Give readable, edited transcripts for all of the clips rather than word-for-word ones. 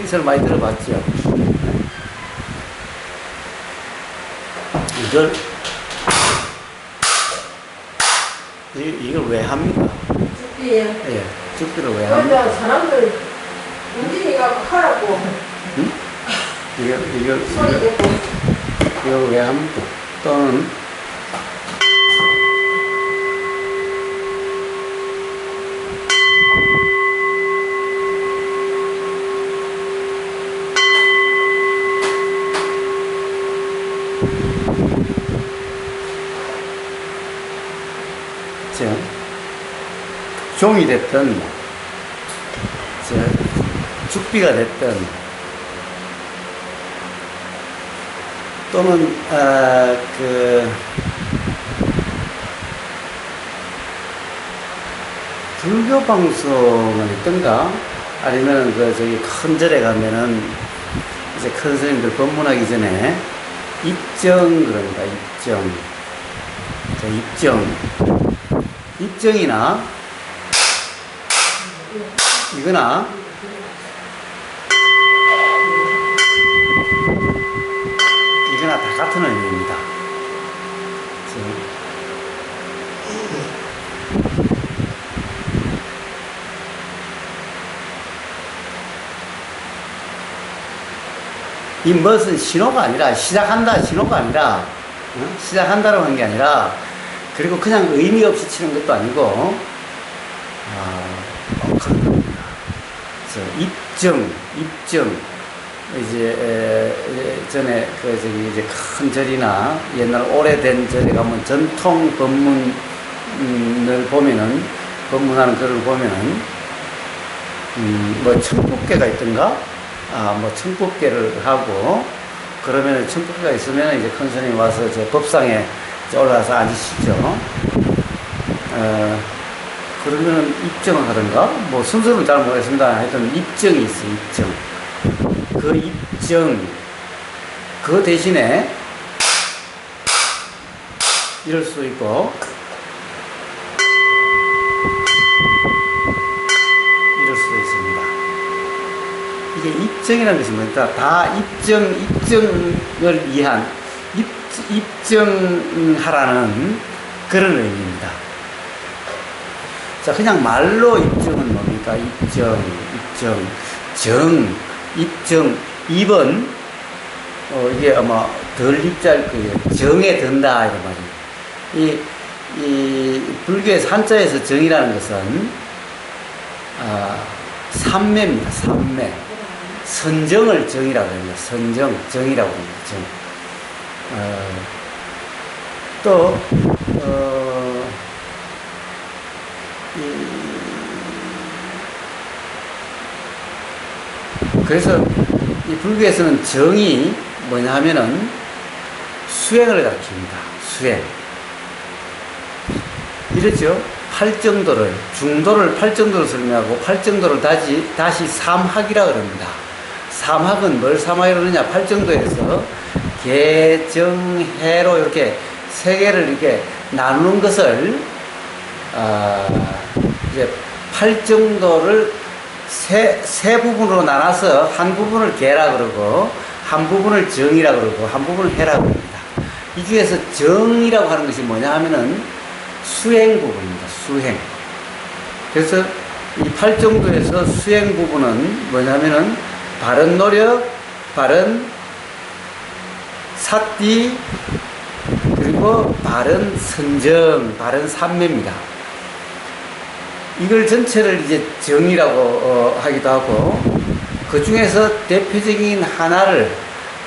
얘기를 많이 들어봤죠. 이걸 왜 합니까? 죽비에. 예, 죽비를 왜 그러니까 합니까? 사람들 움직이가 하라고. 응? 소리 내고. 이걸 왜 합니까? 또는 종이 됐든 죽비가 됐든 또는 불교 방송을 있던가 아니면 저기 큰 절에 가면은 이제 큰 스님들 법문하기 전에 입정 그럽니다. 입정이나 이거나 다 같은 의미입니다. 이 멋은 신호가 아니라 시작한다 신호가 아니라 시작한다라고 하는 게 아니라 그리고 그냥 의미 없이 치는 것도 아니고 그런 겁니다. 입정 이제 전에 이제 큰 절이나 옛날 오래된 절에 가면 전통 법문을 보면은 법문하는 글을 보면은 뭐 청법계가 있던가 뭐 청법계를 하고 그러면 청법계가 있으면 이제 큰 스님이 와서 저 법상에 올라가서 앉으시죠. 그러면 입정을 하던가 뭐 순서는 잘 모르겠습니다. 하여튼 입정이 있어요. 입정. 그 입정 그 대신에 이럴 수 있고 이럴 수도 있습니다. 이게 입정이라는 것이 뭐냐? 다 입정을 위한 입정하라는 그런 의미입니다. 자, 그냥 말로 입정은 뭡니까? 입정, 입정, 입은, 이게 아마 덜 입자일 거예요. 정에 든다, 이런 말이에요. 이 불교의 한자에서 정이라는 것은, 삼매입니다, 삼매. 선정을 정이라고 합니다. 정이라고 합니다, 정. 또, 그래서 이 불교에서는 정이 뭐냐 하면은 수행을 가르칩니다. 수행. 이랬죠. 팔정도를, 중도를 팔정도로 설명하고 팔정도를 다시 삼학이라 그럽니다. 삼학은 뭘 삼학이라 그러냐? 팔정도에서 개정해로 이렇게 세 개를 이렇게 나누는 것을 이제 팔정도를 세 부분으로 나눠서 한 부분을 개라 그러고 한 부분을 정이라 그러고 한 부분을 해라 그럽니다. 이 중에서 정이라고 하는 것이 뭐냐 하면은 수행 부분입니다. 수행. 그래서 이 팔정도에서 수행 부분은 뭐냐면은 바른 노력, 바른 사띠, 그리고 바른 선정, 바른 삼매입니다. 이걸 전체를 이제 정이라고 하기도 하고, 그 중에서 대표적인 하나를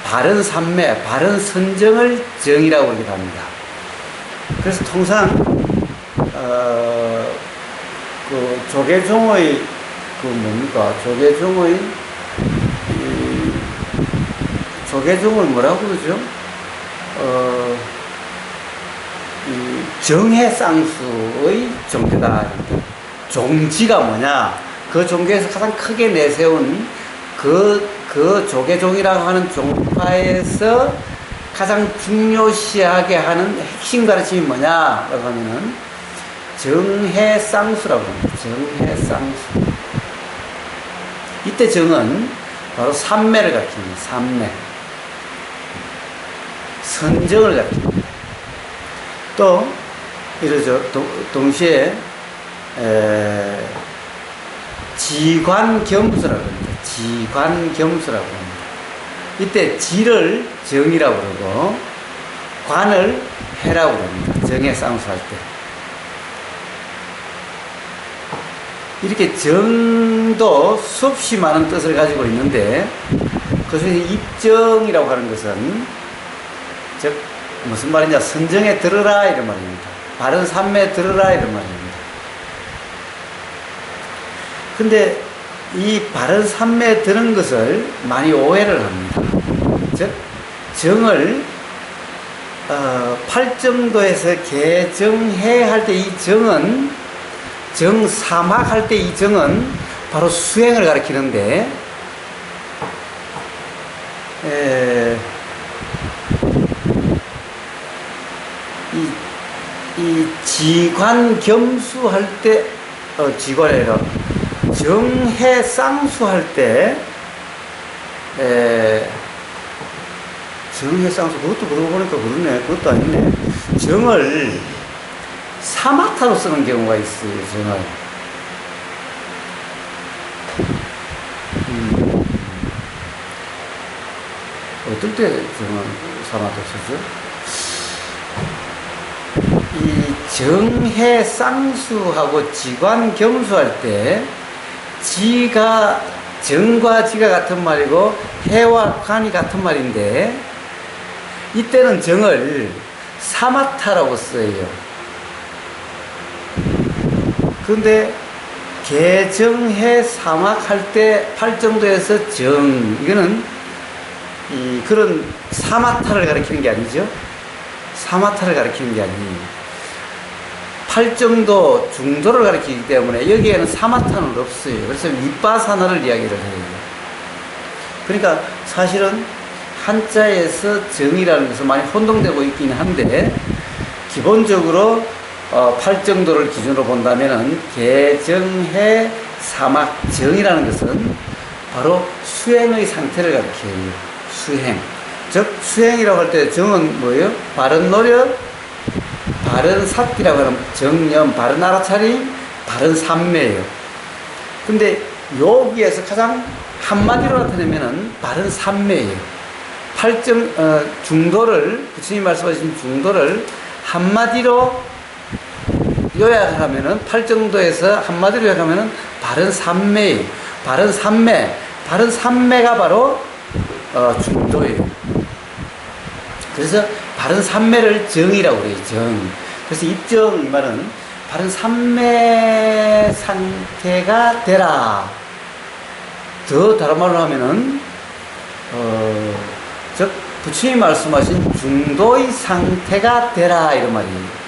바른 삼매, 바른 선정을 정이라고 하기도 합니다. 그래서 통상, 그 조계종의, 조계종을 뭐라고 그러죠? 이 정해쌍수의 종교다. 종지가 뭐냐? 그 종교에서 가장 크게 내세운 그 조계종이라고 하는 종파에서 가장 중요시하게 하는 핵심 가르침이 뭐냐라고 하면은 정해쌍수라고 합니다. 정해쌍수. 이때 정은 바로 삼매를 가리킵니다. 삼매. 선정을 가리킵니다. 또 이러죠. 동시에 지관겸수라고 합니다. 지관겸수라고 합니다. 이때 지를 정이라고 그러고 관을 해라고 합니다. 정의 쌍수할 때. 이렇게 정도 수없이 많은 뜻을 가지고 있는데 그중에 입정이라고 하는 것은 즉 무슨 말이냐, 선정에 들으라 이런 말입니다. 바른 삼매에 들으라 이런 말입니다. 근데 이 바른 삼매에 드는 것을 많이 오해를 합니다. 즉 정을 팔정도에서 개정해 할 때 이 정은 정사막 할 때 이 정은 바로 수행을 가리키는데 이 지관겸수 할 때 지관이라 정해 쌍수할 때 정해 쌍수, 그것도 그러고 보니까 그러네. 그것도 아니네. 정을 사마타로 쓰는 경우가 있어요. 정을 어떨 때 정을 사마타 쓰죠? 이 정해 쌍수하고 지관 겸수할 때 지가 정과 지가 같은 말이고 해와 관이 같은 말인데 이때는 정을 사마타라고 써요. 그런데 개정해 사막할 때 팔정도에서 정, 이거는 그런 사마타를 가리키는 게 아니죠. 사마타를 가리키는 게 아니에요. 팔정도, 중도를 가리키기 때문에 여기에는 사마타는 없어요. 그래서 윗바사나를 이야기를 해요. 그러니까 사실은 한자에서 정이라는 것은 많이 혼동되고 있긴 한데 기본적으로 팔정도를 기준으로 본다면은 개정해 사막 정이라는 것은 바로 수행의 상태를 가리켜요. 수행. 즉 수행이라고 할 때 정은 뭐예요? 바른 노력, 바른 삿기라고 하는 정념, 바른 알아차림, 바른 삼매예요. 근데 여기에서 가장 한마디로 나타내면은 바른 삼매예요. 중도를, 부처님이 말씀하신 중도를 한마디로 요약하면은, 팔정도에서 한마디로 요약하면은 바른 삼매예요. 바른 삼매. 바른 삼매가 바로 중도예요. 그래서 바른 삼매를 정이라고 그래요. 정. 그래서 입정, 이 말은 바른 삼매 상태가 되라. 더 다른 말로 하면은 즉 부처님이 말씀하신 중도의 상태가 되라 이런 말이에요.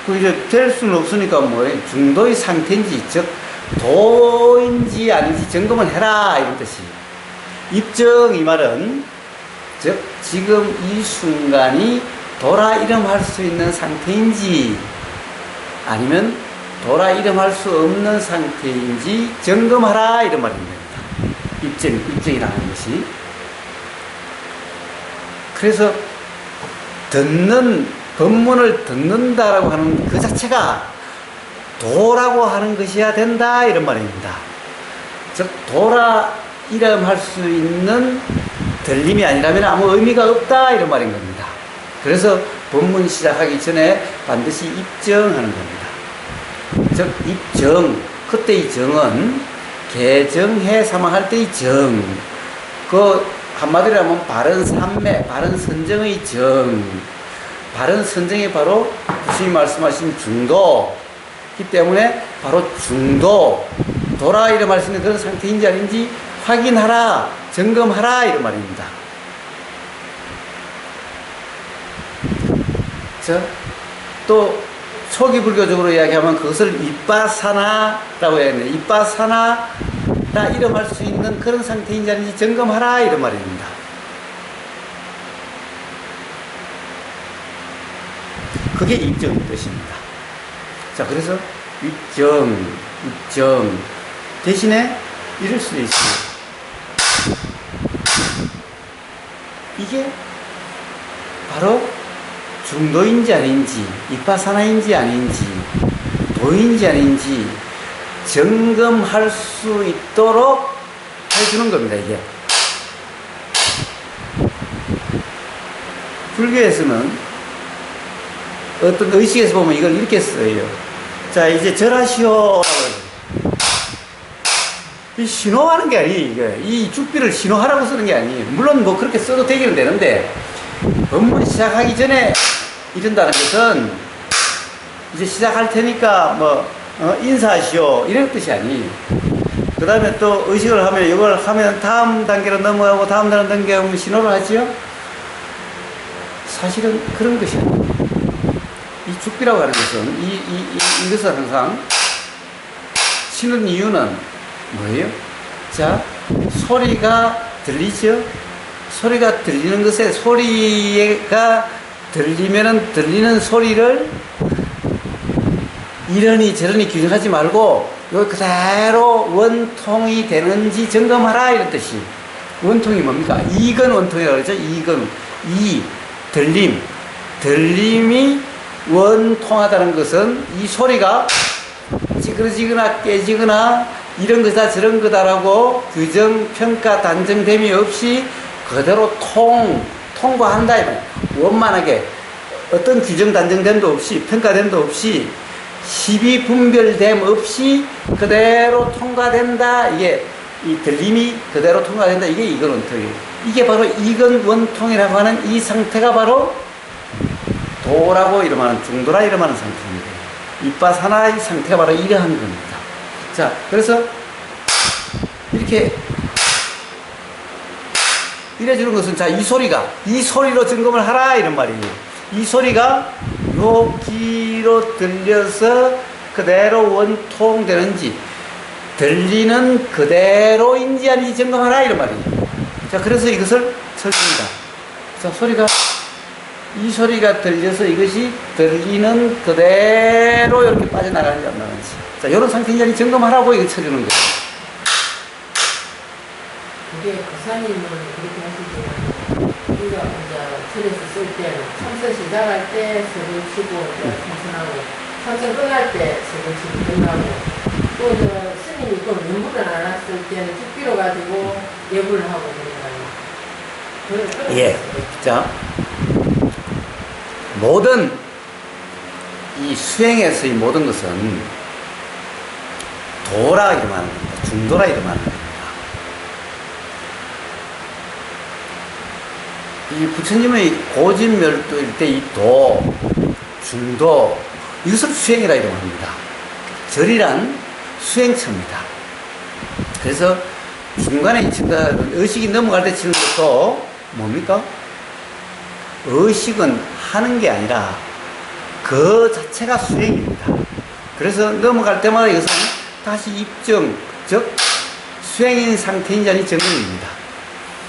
그 이제 될 수는 없으니까 뭐예요? 중도의 상태인지, 즉 도인지 아닌지 점검을 해라 이런 뜻이. 입정, 이 말은 즉 지금 이 순간이 돌아 일어날 수 있는 상태인지 아니면 돌아 일어날 수 없는 상태인지 점검하라 이런 말입니다. 입정이라는 것이. 그래서 법문을 듣는다라고 하는 그 자체가 도라고 하는 것이야 된다 이런 말입니다. 즉 도라 일어날 수 있는 들림이 아니라면 아무 의미가 없다 이런 말인 겁니다. 그래서 법문 시작하기 전에 반드시 입정하는 겁니다. 즉 입정, 그때 이 정은 개정해 사망할 때 이 정, 그 한마디로 하면 바른 삼매, 바른 선정의 정, 바른 선정이 바로 부처님이 말씀하신 중도이기 때문에 바로 중도, 돌아 일어날 수 있는 그런 상태인지 아닌지 확인하라, 점검하라 이런 말입니다. 또 초기 불교적으로 이야기하면 그것을 윗바사나라고 해야 되는데, 윗바사나라 일어날 수 있는 그런 상태인지 아닌지 점검하라 이런 말입니다. 그게 입정의 뜻입니다. 자, 그래서 입정 대신에 이럴 수도 있어요. 이게 바로 중도인지 아닌지, 이빠사나인지 아닌지, 도인지 아닌지 점검할 수 있도록 해주는 겁니다, 이게. 불교에서는 어떤 의식에서 보면 이걸 이렇게 써요. 자, 이제 절하시오. 이 신호하는 게 아니에요. 이 죽비를 신호하라고 쓰는 게 아니에요. 물론 뭐 그렇게 써도 되기는 되는데, 법문 시작하기 전에 이른다는 것은 이제 시작할 테니까 뭐 인사하시오 이런 뜻이 아니에요. 그 다음에 또 의식을 하면 이걸 하면 다음 단계로 넘어가고 다음 단계로 신호를 하지요. 사실은 그런 것이 아니에요. 이 죽비라고 하는 것은 이것을 항상 치는 이유는 뭐예요? 자, 소리가 들리죠? 소리가 들리는 것에 소리가 들리면은 들리는 소리를 이러니 저러니 규정하지 말고 여기 그대로 원통이 되는지 점검하라 이런 뜻이. 원통이 뭡니까? 이건 원통이라고 그러죠. 이건 들림이 원통하다는 것은 이 소리가 찌그러지거나 깨지거나 이런 거다 저런 거다라고 규정, 평가, 단정됨이 없이 그대로 통과한다. 원만하게 어떤 규정 단정됨도 없이 평가됨도 없이 시비 분별됨 없이 그대로 통과된다. 이게 이 들림이 그대로 통과된다. 이게 이건 원통이에요. 이게 바로 이건 원통이라고 하는 이 상태가 바로 도라고 이름하는 중도라 이름하는 상태입니다. 이빠사나의 상태가 바로 이러한 겁니다. 자, 그래서 이렇게 이래주는 것은 자, 이 소리로 점검을 하라 이런 말이에요. 이 소리가 여기로 들려서 그대로 원통되는지 들리는 그대로인지 아닌지 점검하라 이런 말이에요. 자, 그래서 이것을 설립니다. 자, 이 소리가 들려서 이것이 들리는 그대로 이렇게 빠져나가는지 안 나가는지. 자, 이런 상태인지 점검하라고 이거 쳐주는 거예요. 그게 고사님은 그렇게 하시죠. 우리가 절에서 쓸 때는 참선 시작할 때 석을 치고 참선하고 참선 끝날 때 석을 치고 끝나고 또 스님이 그 명부를 안 왔을 때는 죽비로 가지고 예불을 하고 그러잖아요. 예. 자, 모든 이 수행에서의 모든 것은 도라 이름하는 겁니다. 중도라 이름하는 겁니다. 이 부처님의 고진멸도일 때 이 도, 중도 이것을 수행이라 이름합니다. 절이란 수행처입니다. 그래서 중간에 의식이 넘어갈 때 치는 것도 뭡니까? 의식은 하는 게 아니라 그 자체가 수행입니다. 그래서 넘어갈 때마다 이것은 다시 입증, 즉 수행인 상태인지 아닌지 점검입니다.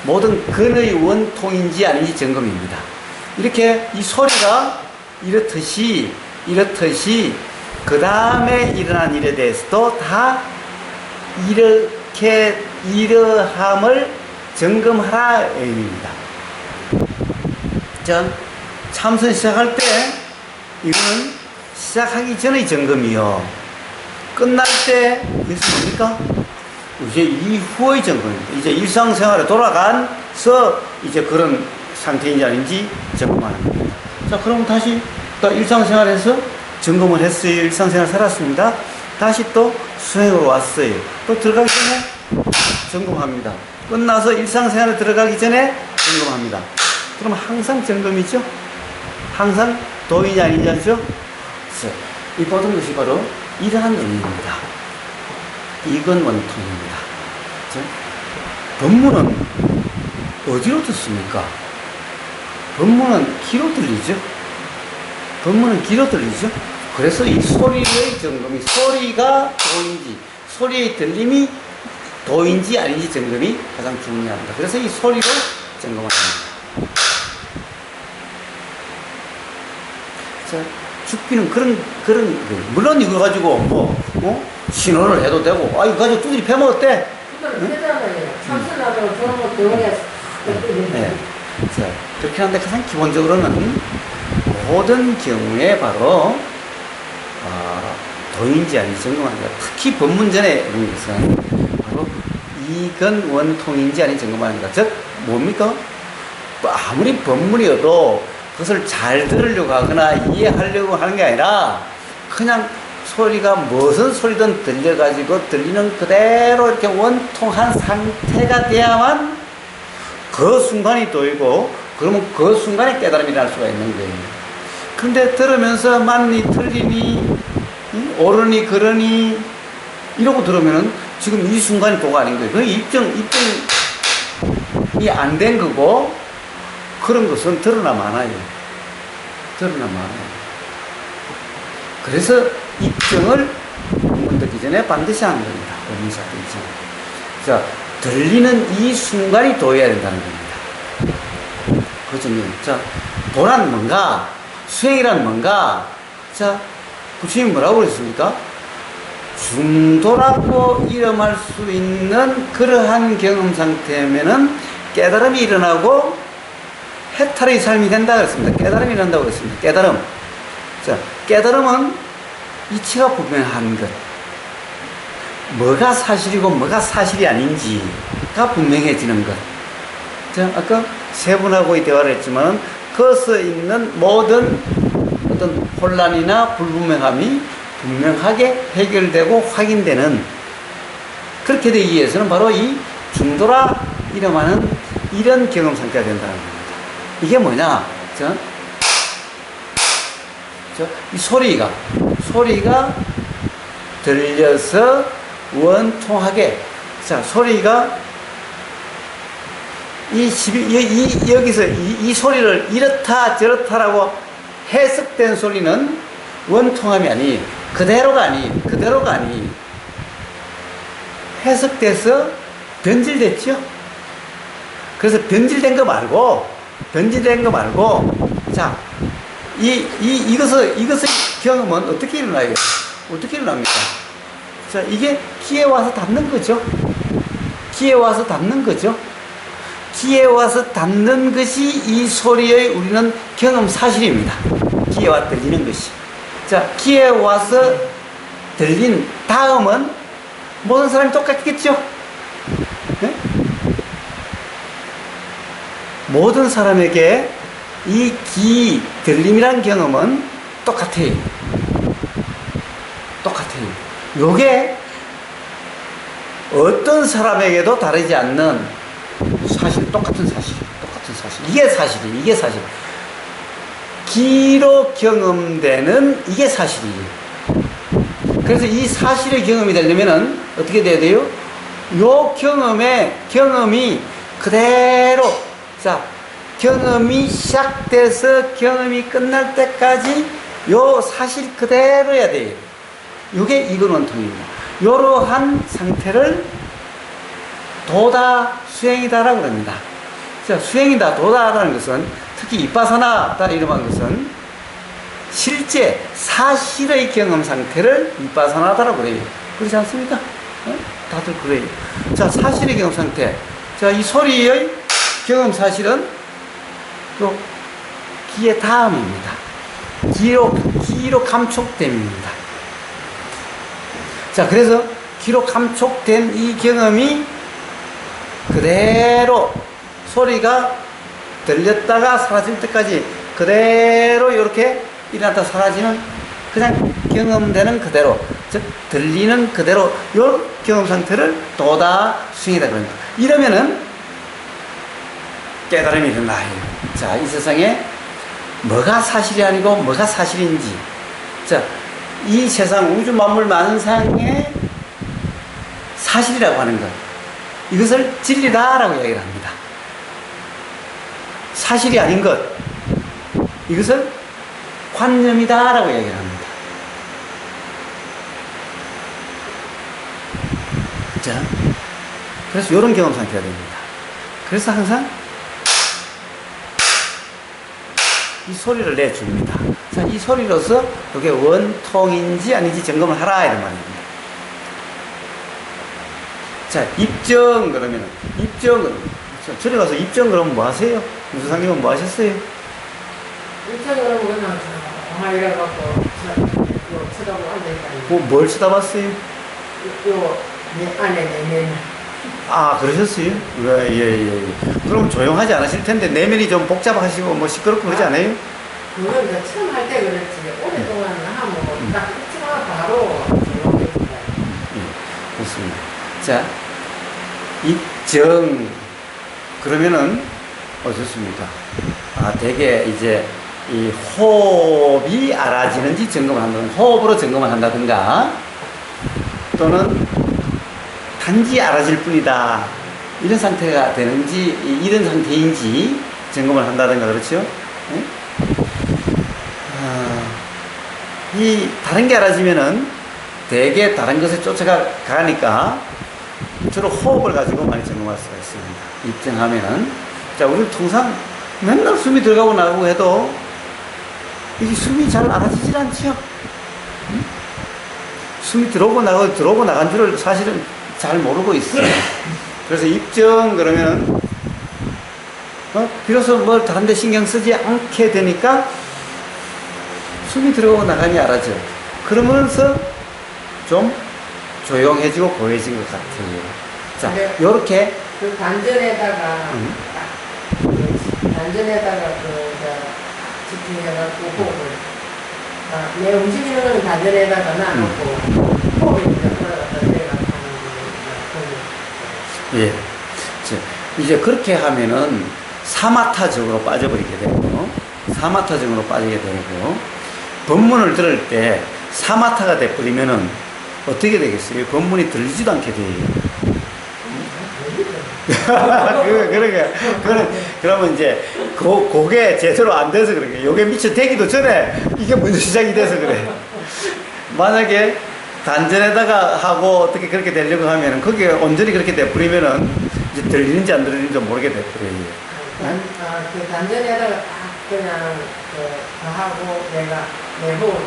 모든 근의 원통인지 아닌지 점검입니다. 이렇게 이 소리가 이렇듯이 그 다음에 일어난 일에 대해서도 다 이렇게 이러함을 점검하라 의미입니다. 자, 참선 시작할 때 이거는 시작하기 전의 점검이요. 끝날 때 이것은 뭡니까? 이제 이후의 점검입니다. 이제 일상생활에 돌아가서 이제 그런 상태인지 아닌지 점검하는 겁니다. 자, 그럼 다시 또 일상생활에서 점검을 했어요. 일상생활 살았습니다. 다시 또 수행으로 왔어요. 또 들어가기 전에 점검합니다. 끝나서 일상생활에 들어가기 전에 점검합니다. 그럼 항상 점검이죠? 항상 도인이 아니지 않죠? 이 모든 것이 바로 이러한 의미입니다. 이건 원통입니다. 법문은 어디로 듣습니까? 법문은 귀로 들리죠? 법문은 귀로 들리죠? 그래서 이 소리의 점검이 소리가 도인지 소리의 들림이 도인지 아닌지 점검이 가장 중요합니다. 그래서 이 소리로 점검을 합니다. 자, 죽비는 그런 물론 이거 가지고 신호를 해도 되고 이거 가지고 두드리 패먹었대. 그걸 패잖아요. 참선하다가 저런 거 배워야 네. 자, 그렇게 하는데 가장 기본적으로는 모든 경우에 바로 도인지 아닌지 점검합니다. 특히 법문전에 이런 것은 바로 이건 원통인지 아닌지 점검합니다. 즉 뭡니까? 아무리 법문이어도 그것을 잘 들으려고 하거나 이해하려고 하는 게 아니라 그냥 소리가 무슨 소리든 들려가지고 들리는 그대로 이렇게 원통한 상태가 돼야만 그 순간이 도이고 그러면 그 순간에 깨달음이 날 수가 있는 거예요. 그런데 들으면서 맞니 틀리니 옳으니 그러니 이러고 들으면은 지금 이 순간이 도가 아닌 거예요. 그 입증이 안 된 거고 그런 것은 드러나 많아요. 드러나 많아요. 그래서 입증을 본문 듣기 전에 반드시 하는 겁니다. 본문사 듣기 전에. 자, 들리는 이 순간이 도해야 된다는 겁니다. 그죠? 자, 도란 뭔가? 수행이란 뭔가? 자, 부처님이 뭐라고 그랬습니까? 중도라고 이름할 수 있는 그러한 경험 상태면은 깨달음이 일어나고 해탈의 삶이 된다 그랬습니다. 깨달음이 일어난다고 그랬습니다. 깨달음. 자, 깨달음은 이치가 분명한 것. 뭐가 사실이고 뭐가 사실이 아닌지가 분명해지는 것. 자, 아까 세 분하고 대화를 했지만 그것에 있는 모든 어떤 혼란이나 불분명함이 분명하게 해결되고 확인되는 그렇게 되기 위해서는 바로 이 중도라 이름하는 이런 경험 상태가 된다는 겁니다. 이게 뭐냐? 이 소리가 들려서 원통하게 자 소리가 여기서 이 소리를 이렇다 저렇다라고 해석된 소리는 원통함이 아니 그대로가 아니 해석돼서 변질됐죠. 그래서 변질된 거 말고 자 이것의 경험은 어떻게 일어나요? 어떻게 일어납니까? 자, 이게 귀에 와서 닿는 거죠. 귀에 와서 닿는 것이 이 소리의 우리는 경험 사실입니다. 귀에 와서 들리는 것이. 자, 귀에 와서 들린 다음은 모든 사람이 똑같겠죠? 네? 모든 사람에게 이 귀 들림이란 경험은 똑같아요. 요게 어떤 사람에게도 다르지 않는 똑같은 사실. 이게 사실. 귀로 경험되는 이게 사실이에요. 그래서 이 사실의 경험이 되려면은 어떻게 돼야 돼요? 요 경험이 그대로, 자, 경험이 시작돼서 경험이 끝날 때까지 요 사실 그대로야 돼요. 요게 이건 원통입니다. 요러한 상태를 도다, 수행이다라고 합니다. 자, 수행이다, 도다라는 것은 특히 이빠사나다 이름한 것은 실제 사실의 경험 상태를 이빠사나다라고 그래요. 그렇지 않습니까? 다들 그래요. 자, 사실의 경험 상태. 자, 이 소리의 경험 사실은 또 귀의 다음입니다. 귀로 감촉됨입니다. 자, 그래서 귀로 감촉된 이 경험이 그대로 소리가 들렸다가 사라질 때까지 그대로 이렇게 일어났다 사라지는 그냥 경험되는 그대로, 즉 들리는 그대로 요 경험 상태를 도다 수행이다 그럽니다. 이러면은 깨달음이 일어나요. 자, 이 세상에 뭐가 사실이 아니고 뭐가 사실인지, 자, 이 세상 우주 만물 만상의 사실이라고 하는 것, 이것을 진리다라고 이야기를 합니다. 사실이 아닌 것, 이것을 관념이다라고 이야기를 합니다. 자, 그래서 이런 경험 상태가 됩니다. 그래서 항상 이 소리를 내줍니다. 자, 이 소리로서 이게 원통인지 아닌지 점검을 하라 이런 말입니다. 자, 입증은 자, 절에 가서 입정 그러면 뭐 하세요? 무수상님은 뭐 하셨어요? 일정으로 그냥 이래갖고 쳐다보고 앉아있다니. 뭐, 뭘 쳐다봤어요? 내 안에 내면. 아, 그러셨어요? 예. 그럼 조용하지 않으실 텐데, 내면이 좀 복잡하시고, 뭐 시끄럽고 그러지 않아요? 그건 이제 처음 할 때 그랬지. 오랫동안 하면 딱 끝이나 바로 조용해진다. 좋습니다. 자, 입정. 그러면은, 좋습니다. 아, 되게 이제, 이 호흡이 알아지는지 점검을 한다든가, 호흡으로 점검을 한다든가, 또는 단지 알아질 뿐이다. 이런 상태가 되는지, 이런 상태인지 점검을 한다든가, 그렇죠? 네? 이 다른 게 알아지면은 되게 다른 것에 쫓아가니까 주로 호흡을 가지고 많이 점검할 수가 있습니다. 입증하면은. 자, 우리 통상 맨날 숨이 들어가고 나가고 해도 이게 숨이 잘 알아지질 않죠? 응? 숨이 들어오고 나가고 들어오고 나간 줄을 사실은 잘 모르고 있어요. 그래서 입증 그러면 비로소 뭘 다른 데 신경 쓰지 않게 되니까 숨이 들어오고 나가니 알아져. 그러면서 좀 조용해지고 고요해진 것 같아요. 자, 네. 요렇게 그 단전에다가 집중해갖고 호흡을 내 움직이는 건 단전에다가 놔놓고 호흡을 이제 올라갔다 내려갔다 하는 예. 이제 그렇게 하면은 사마타적으로 빠져버리게 되고, 사마타적으로 빠지게 되고, 법문을 들을 때 사마타가 돼버리면은 어떻게 되겠어요? 법문이 들리지도 않게 돼요. 그러면 이제, 그게 제대로 안 돼서 그래. 요게 미처 되기도 전에 이게 먼저 시작이 돼서 그래. 만약에 단전에다가 하고 어떻게 그렇게 되려고 하면은 거기에 온전히 그렇게 돼버리면은 이제 들리는지 안 들리는지 모르게 돼버려요. 그 단전에다가 딱 그냥 하고 내가 내 호흡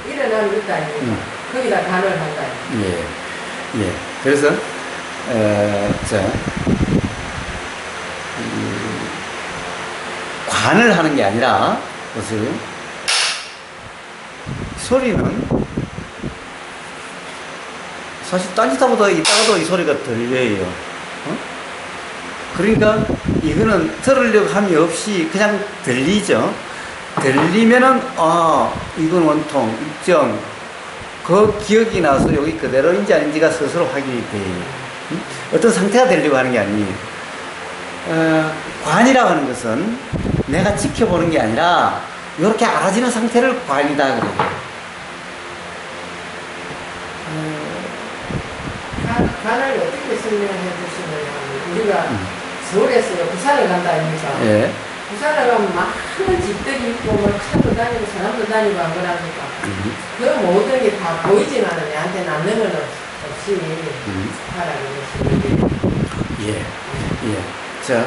일어나면 있다 아닙니까? 거기다 간을 한다. 예. 그래서 관을 하는 게 아니라 보세요. 소리는 사실 딴짓하고 있다가도 이 소리가 들려요. 그러니까 이거는 들으려고 함이 없이 그냥 들리죠. 들리면은 이건 원통, 입정, 그 기억이 나서 여기 그대로인지 아닌지가 스스로 확인이 돼요. 어떤 상태가 되려고 하는 게 아니에요. 관이라고 하는 것은 내가 지켜보는 게 아니라 이렇게 알아지는 상태를 관이다 그래요. 간을 어떻게 설명해 주시냐면 우리가 서울에서 부산을 간다 아닙니까? 예. 부산에 가면 많은 집들이 있고 뭐 차도 다니고 사람도 다니고 안 그러니까 그 모든 게 다 보이지만은 내한테 남는 건 없이 하라고 예. 자,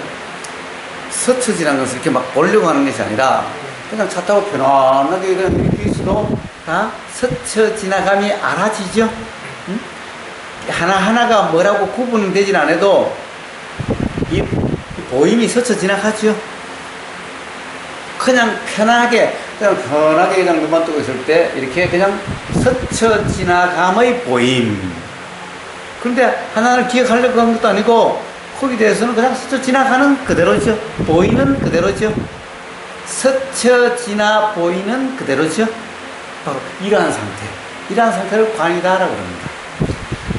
스쳐지라는 것을 이렇게 막 보려고 하는 것이 아니라 그냥 차 타고 편안하게 그냥 이렇게 있어도 다 스쳐 지나감이 알아지죠? 응? 하나하나가 뭐라고 구분되진 않아도 이 보임이 스쳐 지나가죠? 그냥 편하게 그냥 눈만 뜨고 있을 때 이렇게 그냥 스쳐 지나감의 보임. 그런데 하나를 기억하려고 한 것도 아니고 거기에 대해서는 그냥 스쳐 지나가는 그대로죠. 보이는 그대로죠. 스쳐 지나 보이는 그대로죠. 바로 이러한 상태를 관이다라고 합니다.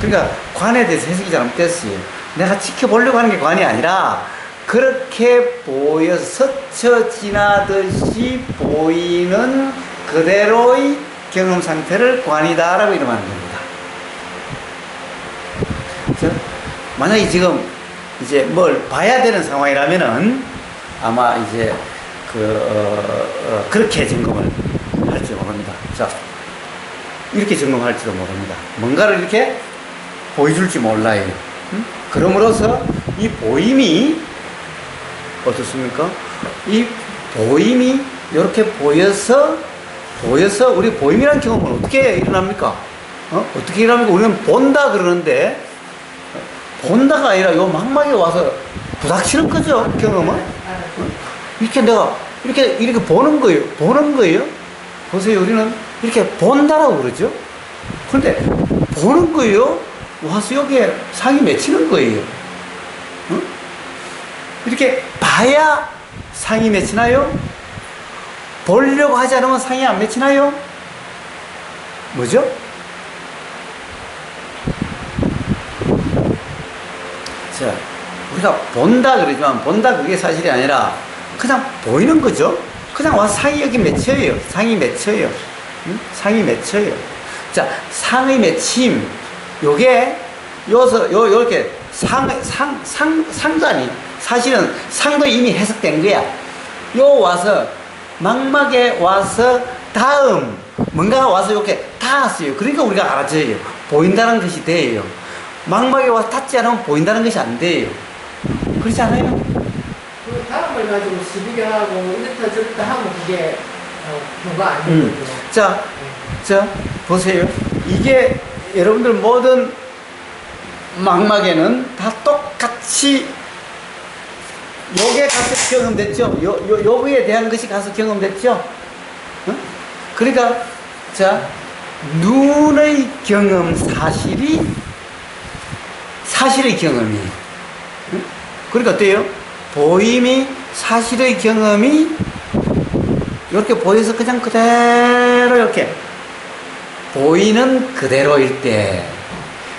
그러니까 관에 대해서 해석이 잘못됐어요. 내가 지켜보려고 하는 게 관이 아니라 그렇게 보여서 스쳐 지나듯이 보이는 그대로의 경험 상태를 관이다라고 이름하는 겁니다. 그래서 만약에 지금 이제 뭘 봐야 되는 상황이라면은 아마 이제 그렇게 점검을 할지 모릅니다. 자, 이렇게 점검할지도 모릅니다. 뭔가를 이렇게 보여줄지 몰라요. 그럼으로써 이 보임이 어떻습니까? 이 보임이 이렇게 보여서 우리 보임이라는 경험은 어떻게 일어납니까? 어떻게 일어납니까? 우리는 본다 그러는데 본다가 아니라 요 망막에 와서 부닥치는 거죠, 경험은. 알았어. 이렇게 내가 이렇게 보는 거예요. 보는 거예요. 보세요. 우리는 이렇게 본다라고 그러죠. 그런데 보는 거예요. 와서 여기에 상이 맺히는 거예요. 응? 이렇게 봐야 상이 맺히나요? 보려고 하지 않으면 상이 안 맺히나요? 뭐죠? 자, 우리가 본다 그러지만 본다 그게 사실이 아니라 그냥 보이는 거죠. 그냥 와서 상이 여기 맺혀요. 상이 맺혀요. 응? 상이 맺혀요. 자, 상의 맺힘. 요게 요렇게 상단이 사실은 상도 이미 해석된 거야. 요 와서 망막에 와서 다음 뭔가가 와서 이렇게 닿았어요. 그러니까 우리가 알아져요. 보인다는 것이 돼요. 망막에 와서 닿지 않으면 보인다는 것이 안 돼요. 그렇지 않아요? 그 다음을 가지고 시비교하고 이렇다 저렇다 하면 그게 뭐가 안 되거든요. 자, 보세요. 이게 여러분들 모든 망막에는 다 똑같이 요게 가서 경험됐죠? 요거에 대한 것이 가서 경험됐죠? 어? 그러니까, 자, 눈의 경험 사실의 경험이에요. 응? 그러니까 어때요? 보임이 사실의 경험이 이렇게 보여서 그냥 그대로 이렇게 보이는 그대로일 때.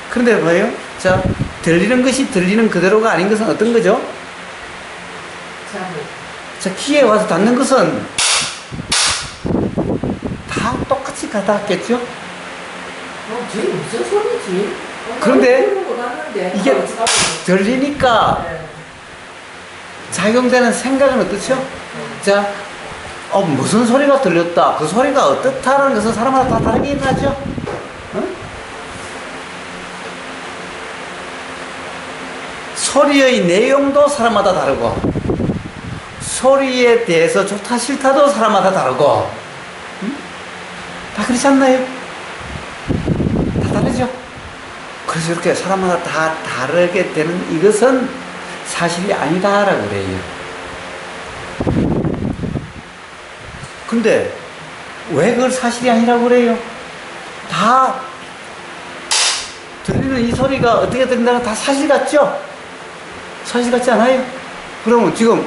그런데 봐요. 자, 들리는 것이 들리는 그대로가 아닌 것은 어떤 거죠? 자, 귀에 와서 닿는 것은 다 똑같이 닿았겠죠? 저게 무슨 소리지? 그런데 이게 어, 들리니까 네. 작용되는 생각은 어떻죠? 자, 무슨 소리가 들렸다. 그 소리가 어떻다는 것은 사람마다 다 다르게 일어나죠? 어? 소리의 내용도 사람마다 다르고, 소리에 대해서 좋다 싫다도 사람마다 다르고, 다 그렇지 않나요? 다 다르죠? 그래서 이렇게 사람마다 다 다르게 되는 이것은 사실이 아니다라고 그래요. 근데 왜 그걸 사실이 아니라고 그래요? 다 들리는 이 소리가 어떻게 들린다는 다 사실 같죠? 사실 같지 않아요? 그러면 지금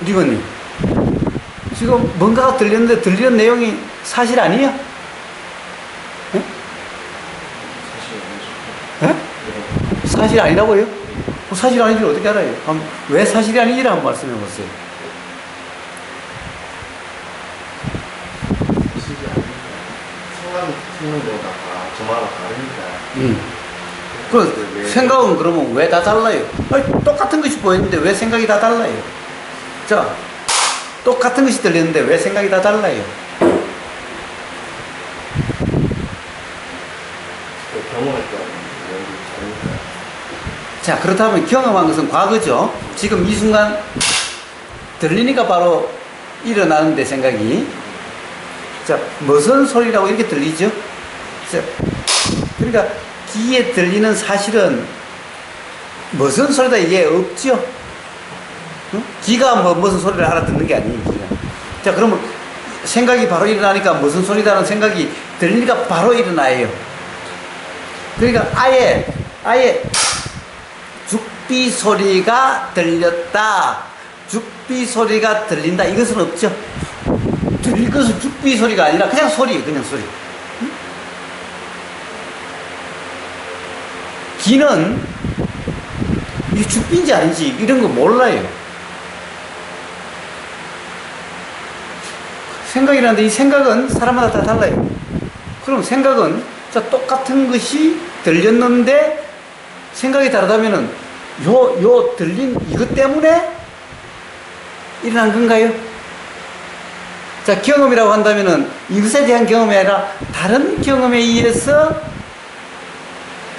리건님 지금 뭔가가 들렸는데 들리는 내용이 사실 아니에요? 네? 네? 사실 아니라고요? 사실 아닌지 어떻게 알아요? 왜 사실이 아닌지를 한번 말씀해 보세요. 생각이 듣는 거가 저마다 다르니까. 그 생각은 그러면 왜 다 달라요? 아니, 똑같은 것이 보였는데 왜 생각이 다 달라요? 자, 똑같은 것이 들리는데 왜 생각이 다 달라요? 경험할 때 연기 다르니까. 자, 그렇다면 경험한 것은 과거죠. 지금 이 순간 들리니까 바로 일어나는데 생각이. 자, 무슨 소리라고 이렇게 들리죠? 자, 그러니까 귀에 들리는 사실은 무슨 소리다 이게 없죠? 응? 귀가 무슨 소리를 알아듣는 게 아니에요. 귀가. 자, 그러면 생각이 바로 일어나니까 무슨 소리다는 생각이 들리니까 바로 일어나요. 그러니까 아예 죽비 소리가 들렸다. 죽비 소리가 들린다. 이것은 없죠. 들릴 것은 죽비 소리가 아니라 그냥 소리예요. 그냥 소리. 응? 귀는 이게 죽비인지 아닌지 이런 거 몰라요. 생각이라는데 이 생각은 사람마다 다 달라요. 그럼 생각은 자, 똑같은 것이 들렸는데 생각이 다르다면은 요 들린 이것 때문에 일어난 건가요? 자, 경험이라고 한다면은 이것에 대한 경험이 아니라 다른 경험에 의해서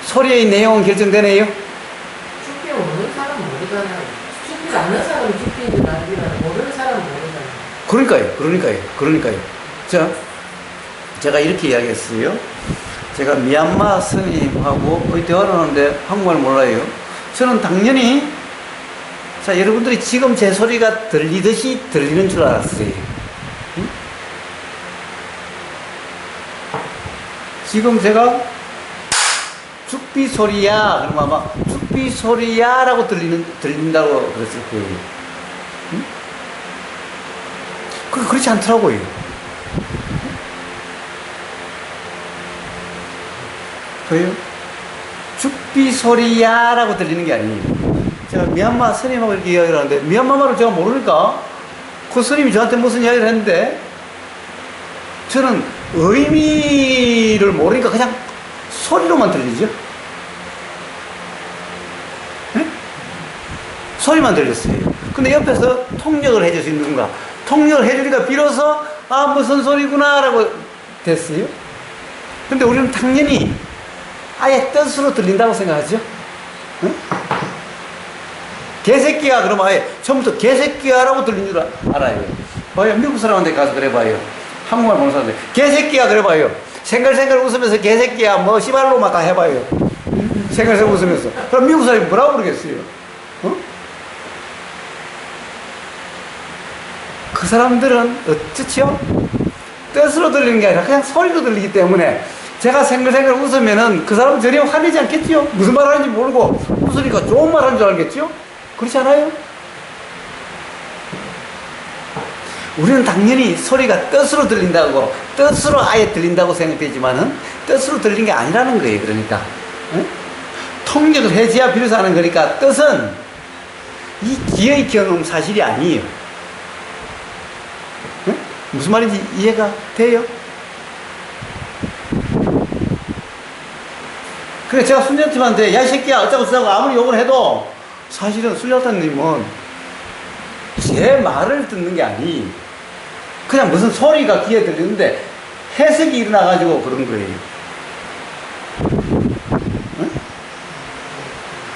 소리의 내용은 결정되네요. 죽비 모르는 사람은 모르잖아요. 죽비를 아는 사람은 죽비인 줄 알지만 모르는 사람은 모르잖아요. 그러니까요. 자, 제가 이렇게 이야기했어요. 제가 미얀마 스님하고 대화를 하는데 한국말 몰라요. 저는 당연히, 자, 여러분들이 지금 제 소리가 들리듯이 들리는 줄 알았어요. 응? 지금 제가 죽비 소리야, 그러면 아마 죽비 소리야 라고 들린다고 그랬을 거예요. 응? 그렇지 않더라고요. 그래요? 죽비 소리야 라고 들리는 게 아니에요. 제가 미얀마 스님하고 이렇게 이야기를 하는데, 미얀마 말을 제가 모르니까 그 스님이 저한테 무슨 이야기를 했는데, 저는 의미를 모르니까 그냥 소리로만 들리죠. 네? 소리만 들렸어요. 근데 옆에서 통역을 해줄 수 있는 누군가, 통역을 해주니까 비로소 아 무슨 소리구나 라고 됐어요. 근데 우리는 당연히 아예 뜻으로 들린다고 생각하죠. 응? 개새끼야 그러면 아예 처음부터 개새끼야 라고 들린 줄 알아요. 봐요, 미국 사람한테 가서 그래봐요. 한국말 모르는 사람한테 개새끼야 그래봐요. 생글생글 웃으면서 개새끼야 뭐 씨발로만 다 해봐요. 응? 생글생글 웃으면서. 그럼 미국 사람이 뭐라고 그러겠어요? 어? 그 사람들은 어쩌죠? 뜻으로 들리는 게 아니라 그냥 소리로 들리기 때문에 제가 생글생글 웃으면은 그 사람은 전혀 화내지 않겠지요? 무슨 말 하는지 모르고 웃으니까 좋은 말 하는 줄 알겠지요? 그렇지 않아요? 우리는 당연히 소리가 뜻으로 들린다고, 뜻으로 아예 들린다고 생각되지만은 뜻으로 들린 게 아니라는 거예요. 그러니까. 응? 통역을 해줘야 비로소 하는 거니까 뜻은 이 기의 경험 사실이 아니에요. 응? 무슨 말인지 이해가 돼요? 그래, 제가 순자님한테 야, 이 새끼야, 어쩌고 저쩌고 아무리 욕을 해도 사실은 순자님은 제 말을 듣는 게 아니, 그냥 무슨 소리가 귀에 들리는데 해석이 일어나가지고 그런 거예요. 응?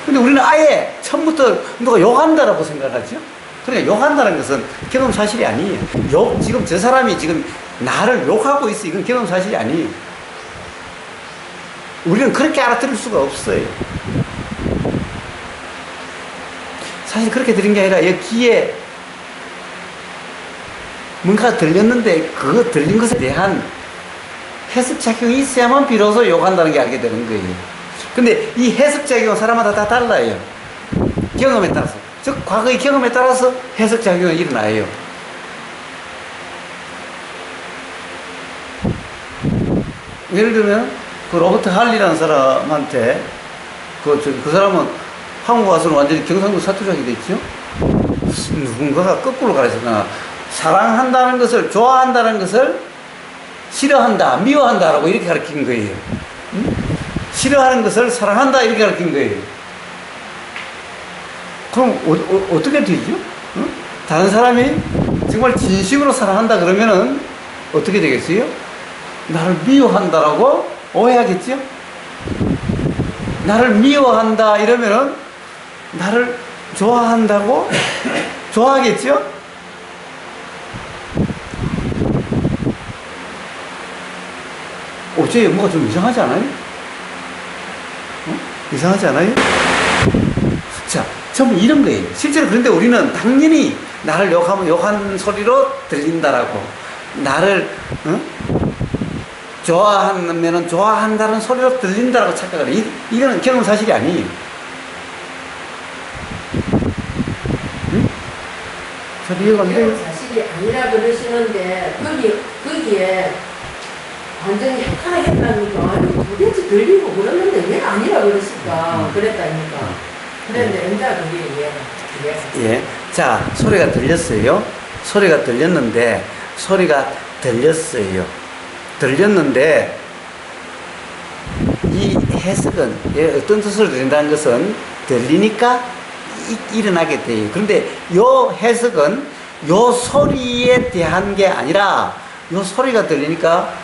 근데 우리는 아예 처음부터 누가 욕한다라고 생각하죠? 그러니까 욕한다는 것은 경험 사실이 아니에요. 지금 저 사람이 지금 나를 욕하고 있어. 이건 경험 사실이 아니에요. 우리는 그렇게 알아들을 수가 없어요. 사실 그렇게 들은 게 아니라 여기에 뭔가 들렸는데 그 들린 것에 대한 해석작용이 있어야만 비로소 욕한다는 게 알게 되는 거예요. 근데 이 해석작용은 사람마다 다 달라요. 경험에 따라서. 즉 과거의 경험에 따라서 해석작용이 일어나요. 예를 들면 그 로버트 할리라는 사람한테 그 사람은 한국 와서는 완전히 경상도 사투리하게 됐죠. 누군가가 거꾸로 가르쳤나, 사랑한다는 것을, 좋아한다는 것을 싫어한다, 미워한다라고 이렇게 가르친 거예요. 응? 싫어하는 것을 사랑한다 이렇게 가르친 거예요. 그럼 어떻게 되죠? 응? 다른 사람이 정말 진심으로 사랑한다 그러면은 어떻게 되겠어요? 나를 미워한다라고 오해하겠죠? 나를 미워한다 이러면은 나를 좋아한다고 좋아하겠죠? 어째 뭔가 좀 이상하지 않아요? 어? 이상하지 않아요? 자, 전부 이런 거예요. 실제로 그런데 우리는 당연히 나를 욕하면 욕한 소리로 들린다라고, 나를 좋아하면은 좋아한다는 소리로 들린다라고 착각을 해요. 이거는 경험 사실이 아니에요. 응? 잘 이해가 안 돼요? 사실이 아니라 그러시는데 거기에 완전히 헷갈리니까 도대체 들리고 그러는데 왜 아니라 그러실까 그랬다니까. 그랬는데 엔자 그게 이해가. 예. 자, 소리가 들렸어요. 소리가 들렸는데 이 해석은 어떤 뜻으로 들린다는 것은 들리니까 일어나게 돼요. 그런데 요 해석은 요 소리에 대한 게 아니라 요 소리가 들리니까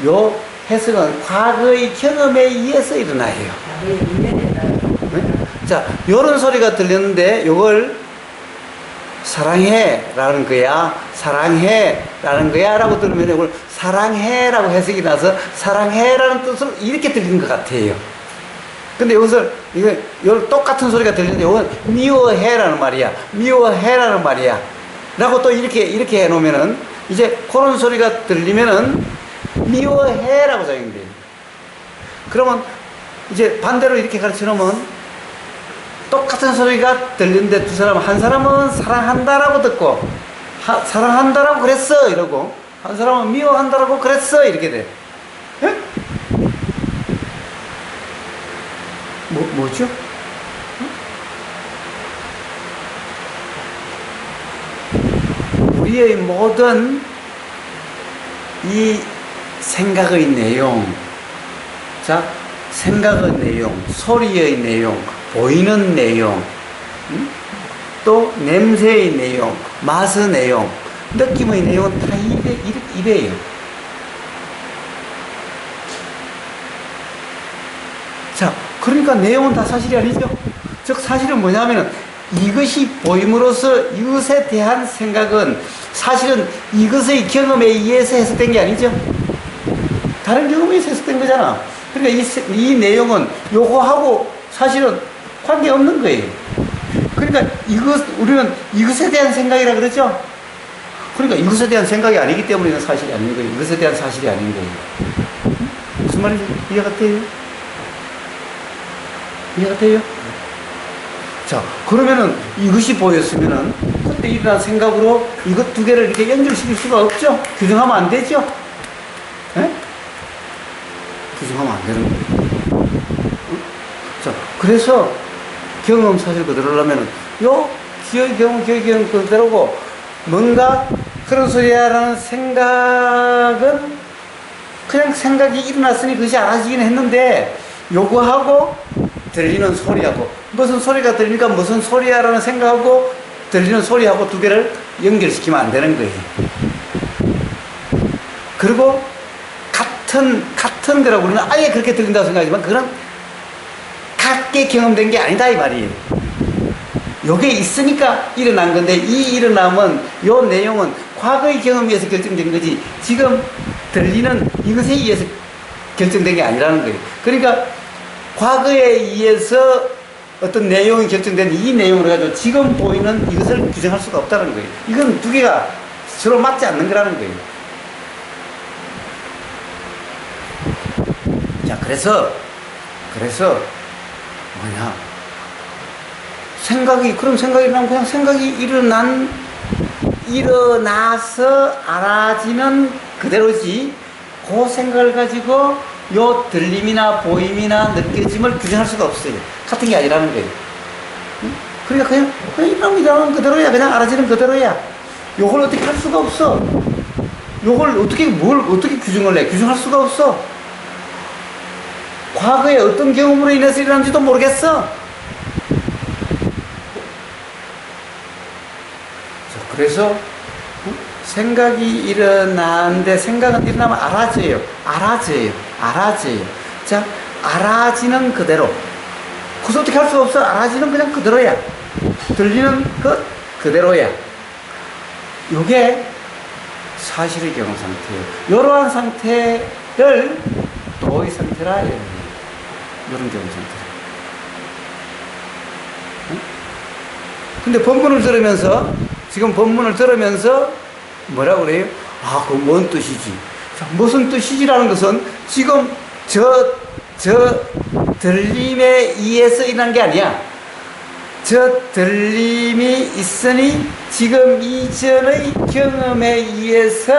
요 해석은 과거의 경험에 의해서 일어나요. 과거의 인연에 따라. 네? 자, 요런 소리가 들렸는데 요걸 사랑해라는 거야, 사랑해라는 거야 라고 들으면 이걸 사랑해라고 해석이 나서 사랑해라는 뜻으로 이렇게 들리는 것 같아요. 근데 여기서 이거 똑같은 소리가 들리는데 이건 미워해라는 말이야, 미워해라는 말이야 라고 또 이렇게 해놓으면은 이제 그런 소리가 들리면은 미워해라고 적용돼요. 그러면 이제 반대로 이렇게 가르쳐 놓으면 똑같은 소리가 들리는데 두 사람, 한 사람은 사랑한다라고 듣고 사랑한다라고 그랬어 이러고, 한 사람은 미워한다라고 그랬어 이렇게 돼. 에? 뭐죠? 우리의 모든 이 생각의 내용, 자, 생각의 내용, 소리의 내용, 보이는 내용, 또 냄새의 내용, 맛의 내용, 느낌의 내용은 다 이래요. 자, 그러니까 내용은 다 사실이 아니죠. 즉 사실은 뭐냐면은 이것이 보임으로써 이것에 대한 생각은 사실은 이것의 경험에 의해서 해석된 게 아니죠. 다른 경험에 의해서 해석된 거잖아. 그러니까 이 내용은 요거하고 사실은 관계없는 거예요. 그러니까 우리는 이것에 대한 생각이라 그러죠. 그러니까 이것에 대한 생각이 아니기 때문에 이건 사실이 아닌 거예요. 이것에 대한 사실이 아닌 거예요. 무슨 말인지 이해가 돼요? 이해가 돼요? 자, 그러면은 이것이 보였으면은 그때 일어난 생각으로 이것 두 개를 이렇게 연결시킬 수가 없죠? 규정하면 안 되죠? 예? 규정하면 안 되는 거예요. 자, 그래서 경험 사실 그대로라면은 기의 경험 그대로고, 뭔가 그런 소리야라는 생각은 그냥 생각이 일어났으니 그것이 알아지긴 했는데, 요거하고 들리는 소리하고, 무슨 소리가 들리니까 무슨 소리야라는 생각하고 들리는 소리하고 두 개를 연결시키면 안 되는 거예요. 그리고 같은 거라고 우리는 아예 그렇게 들린다고 생각하지만 그건 같게 경험된 게 아니다 이 말이에요. 요게 있으니까 일어난 건데, 이 일어남은, 요 내용은 과거의 경험에 의해서 결정된 거지 지금 들리는 이것에 의해서 결정된 게 아니라는 거예요. 그러니까 과거에 의해서 어떤 내용이 결정된 이 내용을 가지고 지금 보이는 이것을 규정할 수가 없다는 거예요. 이건 두 개가 서로 맞지 않는 거라는 거예요. 자, 그래서 뭐냐, 그럼 생각이 일어나면 그냥 생각이 일어나서 알아지는 그대로지, 그 생각을 가지고 요 들림이나 보임이나 느껴짐을 규정할 수가 없어요. 같은 게 아니라는 거예요. 응? 그러니까 그냥 일어나면 그대로야. 그냥 알아지는 그대로야. 요걸 어떻게 할 수가 없어. 요걸 어떻게 규정을 해. 규정할 수가 없어. 과거에 어떤 경험으로 인해서 일어난지도 모르겠어. 자, 그래서 생각이 일어나는데, 생각은 일어나면 알아져요. 자, 알아지는 그대로. 그래서 어떻게 할 수가 없어. 알아지는 그냥 그대로야. 들리는 그대로야. 요게 사실의 경험 상태예요. 이러한 상태를 도의 상태라 해요. 이런 경험 상태. 근데 지금 본문을 들으면서 뭐라고 그래요? 아, 그건 뭔 뜻이지? 자, 무슨 뜻이지라는 것은 지금 저 들림에 의해서 일어난 게 아니야. 저 들림이 있으니 지금 이전의 경험에 의해서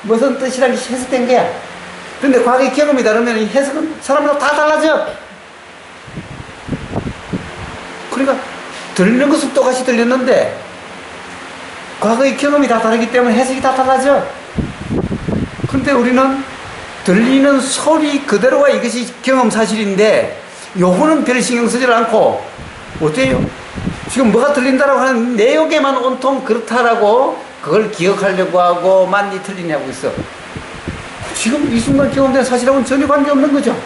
무슨 뜻이라는 게 해석된 거야. 근데 과거의 경험이 다르면 이 해석은 사람마다 다 달라져. 그러니까 들리는 것은 똑같이 들렸는데 과거의 경험이 다 다르기 때문에 해석이 다 달라져. 그런데 우리는 들리는 소리 그대로가 이것이 경험 사실인데, 요거는 별 신경 쓰지 않고 어때요? 지금 뭐가 들린다라고 하는 내용에만 온통 그렇다라고 그걸 기억하려고 하고 만니 틀리냐고 있어. 지금 이 순간 경험된 사실하고는 전혀 관계없는 거죠.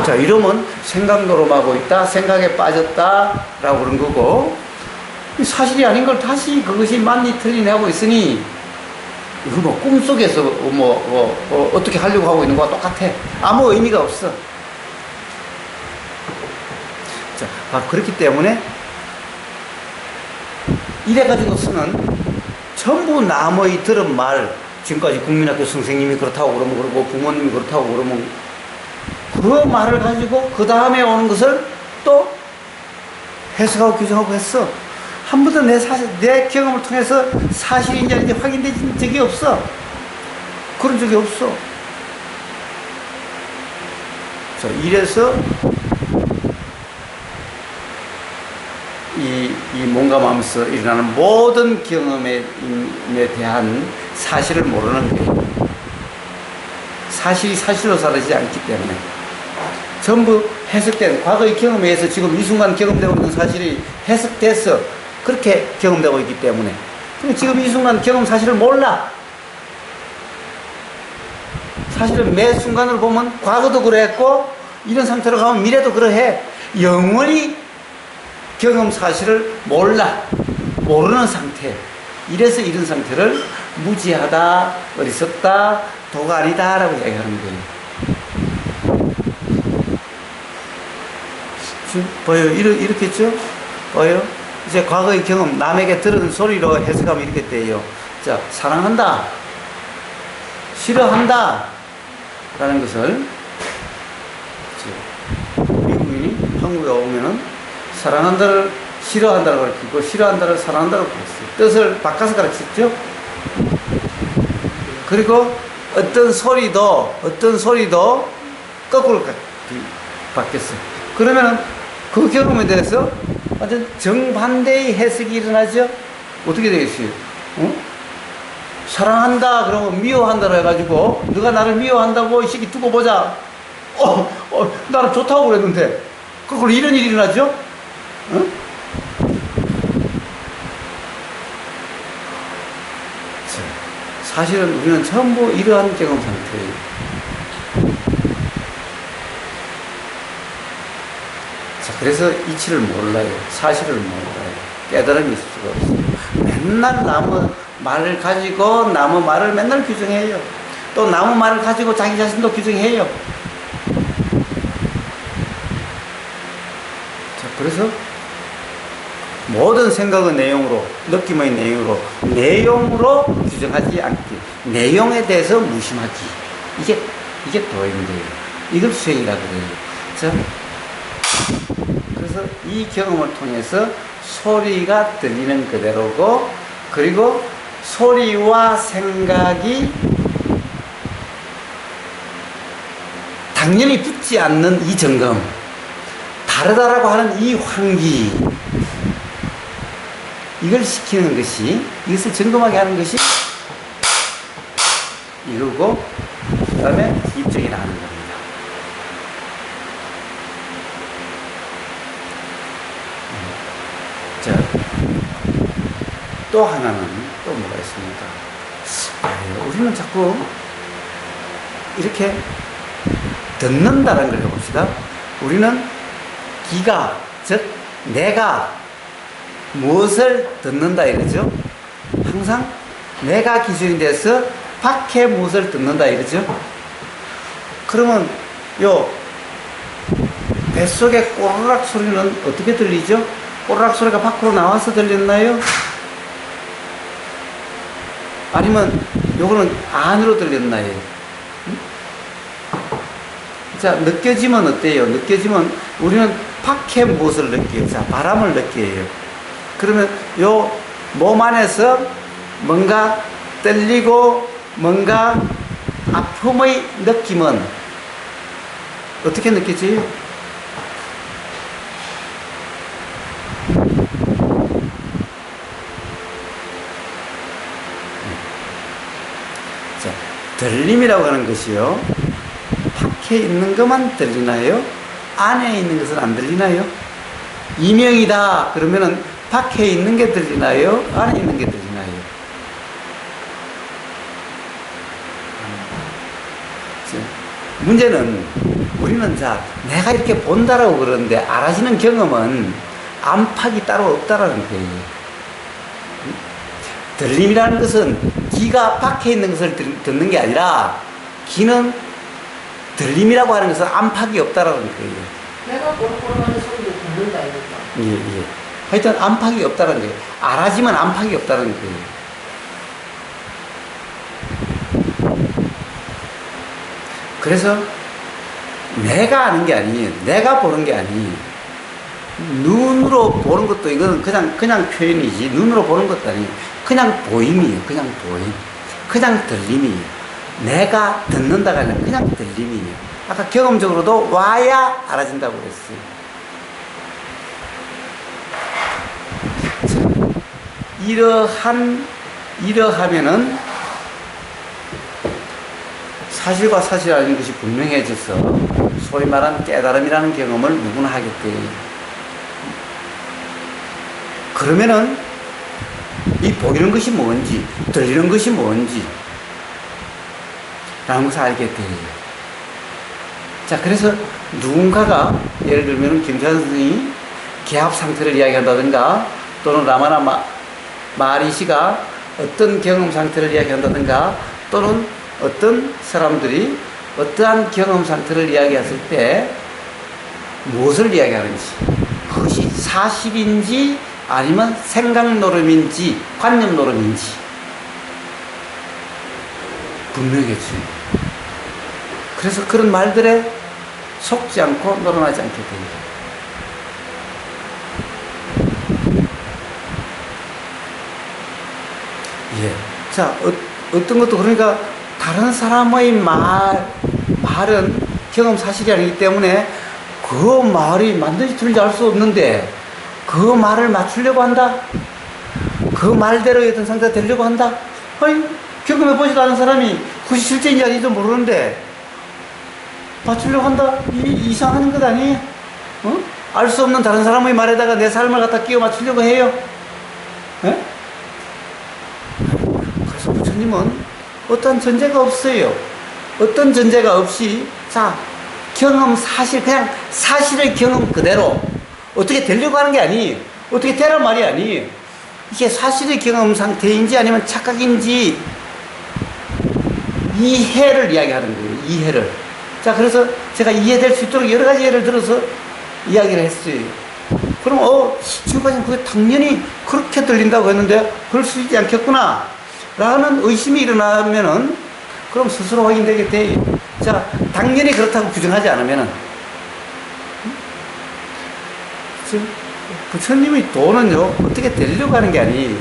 자, 이러면 생각 노름하고 있다, 생각에 빠졌다라고 그런 거고, 사실이 아닌 걸 다시 그것이 맞니 틀리니 하고 있으니 이거 뭐 꿈속에서 어떻게 하려고 하고 있는 거와 똑같아. 아무 의미가 없어. 자, 바로 그렇기 때문에 이래가지고서는 전부 남의 들은 말, 지금까지 국민학교 선생님이 그렇다고 그러면 그러고 부모님이 그렇다고 그러면 그 말을 가지고 그 다음에 오는 것을 또 해석하고 규정하고 했어. 한 번도 내 경험을 통해서 사실인지 아닌지 확인된 적이 없어. 그런 적이 없어. 자, 이래서 이 몸감하면서 일어나는 모든 경험에 대한 사실을 모르는 거예요. 사실이 사실로 사라지지 않기 때문에 전부 해석된 과거의 경험에 의해서 지금 이 순간 경험되고 있는 사실이 해석돼서 그렇게 경험되고 있기 때문에 지금 이 순간 경험 사실을 몰라. 사실은 매 순간을 보면 과거도 그랬고 이런 상태로 가면 미래도 그러해. 영원히 경험 사실을 몰라. 모르는 상태. 이래서 이런 상태를 무지하다, 어리석다, 도가 아니다 라고 이야기하는 거예요. 보여요? 이렇게 했죠? 보여요? 이제 과거의 경험, 남에게 들은 소리로 해석하면 이렇게 돼요. 자, 사랑한다, 싫어한다 라는 것을 미국인이 한국에 오면은 사랑한다를 싫어한다고 가르치고 싫어한다를 사랑한다고 가르쳤어요. 뜻을 바꿔서 가르쳤죠. 그리고 어떤 소리도 거꾸로 바뀌었어요. 그러면은 그 경험에 대해서 완전 정반대의 해석이 일어나죠. 어떻게 되겠어요? 사랑한다 그러면 미워한다로 해가지고 너가 나를 미워한다고 이 새끼 두고 보자. 나를 좋다고 그랬는데 거꾸로 이런 일이 일어나죠. 사실은 우리는 전부 이러한 경험 상태예요. 자, 그래서 이치를 몰라요. 사실을 몰라요. 깨달음이 있을 수가 없어요. 맨날 남의 말을 가지고 남의 말을 맨날 규정해요. 또 남의 말을 가지고 자기 자신도 규정해요. 자, 그래서 모든 생각의 내용으로, 느낌의 내용으로 규정하지 않기. 내용에 대해서 무심하기. 이게 도인데요. 이걸 수행이라고 그래요. 자, 그래서 이 경험을 통해서 소리가 들리는 그대로고, 그리고 소리와 생각이 당연히 붙지 않는 이 점검, 다르다라고 하는 이 환기, 이걸 시키는 것이, 이것을 점검하게 하는 것이 이거고, 그 다음에 입증이 나는 겁니다. 자, 또 하나는 또 뭐가 있습니까? 우리는 자꾸 이렇게 듣는다는 걸 해봅시다. 우리는 기가, 즉 내가 무엇을 듣는다 이러죠. 항상 내가 기준이 돼서 밖에 무엇을 듣는다 이러죠. 그러면 요 뱃속의 꼬르락 소리는 어떻게 들리죠? 꼬르락 소리가 밖으로 나와서 들렸나요? 아니면 요거는 안으로 들렸나요? 자, 느껴지면 어때요? 느껴지면 우리는 밖에 무엇을 느껴요? 자, 바람을 느껴요. 그러면 요 몸 안에서 뭔가 떨리고 뭔가 아픔의 느낌은 어떻게 느껴져요? 자, 들림이라고 하는 것이요, 밖에 있는 것만 들리나요? 안에 있는 것은 안 들리나요? 이명이다 그러면은 밖에 있는 게 들리나요? 안에 있는 게 들리나요? 문제는 우리는 자, 내가 이렇게 본다라고 그러는데 알아지는 경험은 안팎이 따로 없다라는 거예요. 들림이라는 것은 귀가 밖에 있는 것을 듣는 게 아니라 귀는 들림이라고 하는 것은 안팎이 없다라는 거예요. 내가 꼬르꼬르하는 소리를 듣는다 이거죠. 예, 예. 하여튼 안팎이 없다는 거예요. 알아지만 안팎이 없다는 거예요. 그래서 내가 아는 게 아니에요. 내가 보는 게 아니에요. 눈으로 보는 것도 이거는 그냥 표현이지. 눈으로 보는 것도 아니에요. 그냥 보임이에요. 그냥 보임. 그냥 들림이에요. 내가 듣는다가 아니라 그냥 들림이에요. 아까 경험적으로도 와야 알아진다고 그랬어요. 이러하면은 사실과 사실 아닌 것이 분명해져서 소위 말하는 깨달음이라는 경험을 누구나 하겠대. 그러면은 이 보이는 것이 뭔지, 들리는 것이 뭔지 라는 것을 알게 돼요. 자, 그래서 누군가가 예를 들면 김태환 선생이 개합 상태를 이야기한다든가 또는 라마나 마리시가 어떤 경험 상태를 이야기한다든가 또는 어떤 사람들이 어떠한 경험 상태를 이야기했을 때 무엇을 이야기하는지, 그것이 사실인지 아니면 생각 노름인지 관념 노름인지 분명해져요. 그래서 그런 말들에 속지 않고 놀아나지 않게 됩니다. 예. 자, 어떤 것도 그러니까 다른 사람의 말은 경험 사실이 아니기 때문에 그 말이 맞는지 틀린지 알 수 없는데 그 말을 맞추려고 한다? 그 말대로의 어떤 상태가 되려고 한다? 아니, 경험해보지도 않은 사람이 그것이 실제인지 아닌지 모르는데 맞추려고 한다? 이상한 것 아니에요? 어? 알 수 없는 다른 사람의 말에다가 내 삶을 갖다 끼워 맞추려고 해요? 예? 그래서 부처님은 어떤 전제가 없어요. 어떤 전제가 없이, 자, 경험 사실, 그냥 사실의 경험 그대로 어떻게 되려고 하는 게 아니에요. 어떻게 되란 말이 아니에요. 이게 사실의 경험 상태인지 아니면 착각인지 이해를 이야기하는 거예요. 이해를. 자, 그래서 제가 이해될 수 있도록 여러 가지 예를 들어서 이야기를 했어요. 그럼, 지금까지는 그게 당연히 그렇게 들린다고 했는데, 그럴 수 있지 않겠구나. 라는 의심이 일어나면은, 그럼 스스로 확인되게 돼. 자, 당연히 그렇다고 부정하지 않으면은, 부처님의 도는요, 어떻게 되려고 하는 게 아니에요.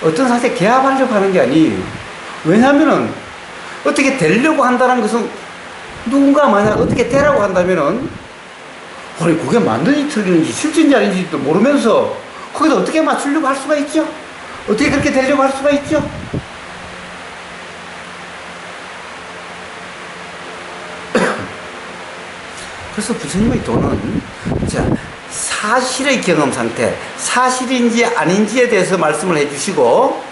어떤 상태에 개합하려고 하는 게 아니에요. 왜냐면은, 어떻게 되려고 한다는 것은, 누군가 만약 어떻게 되라고 한다면은, 아니, 그게 맞는지 틀리는지 실제인지 아닌지도 모르면서 거기다 어떻게 맞추려고 할 수가 있죠? 어떻게 그렇게 되려고 할 수가 있죠? 그래서 부처님의 도는, 자, 사실의 경험 상태, 사실인지 아닌지에 대해서 말씀을 해주시고,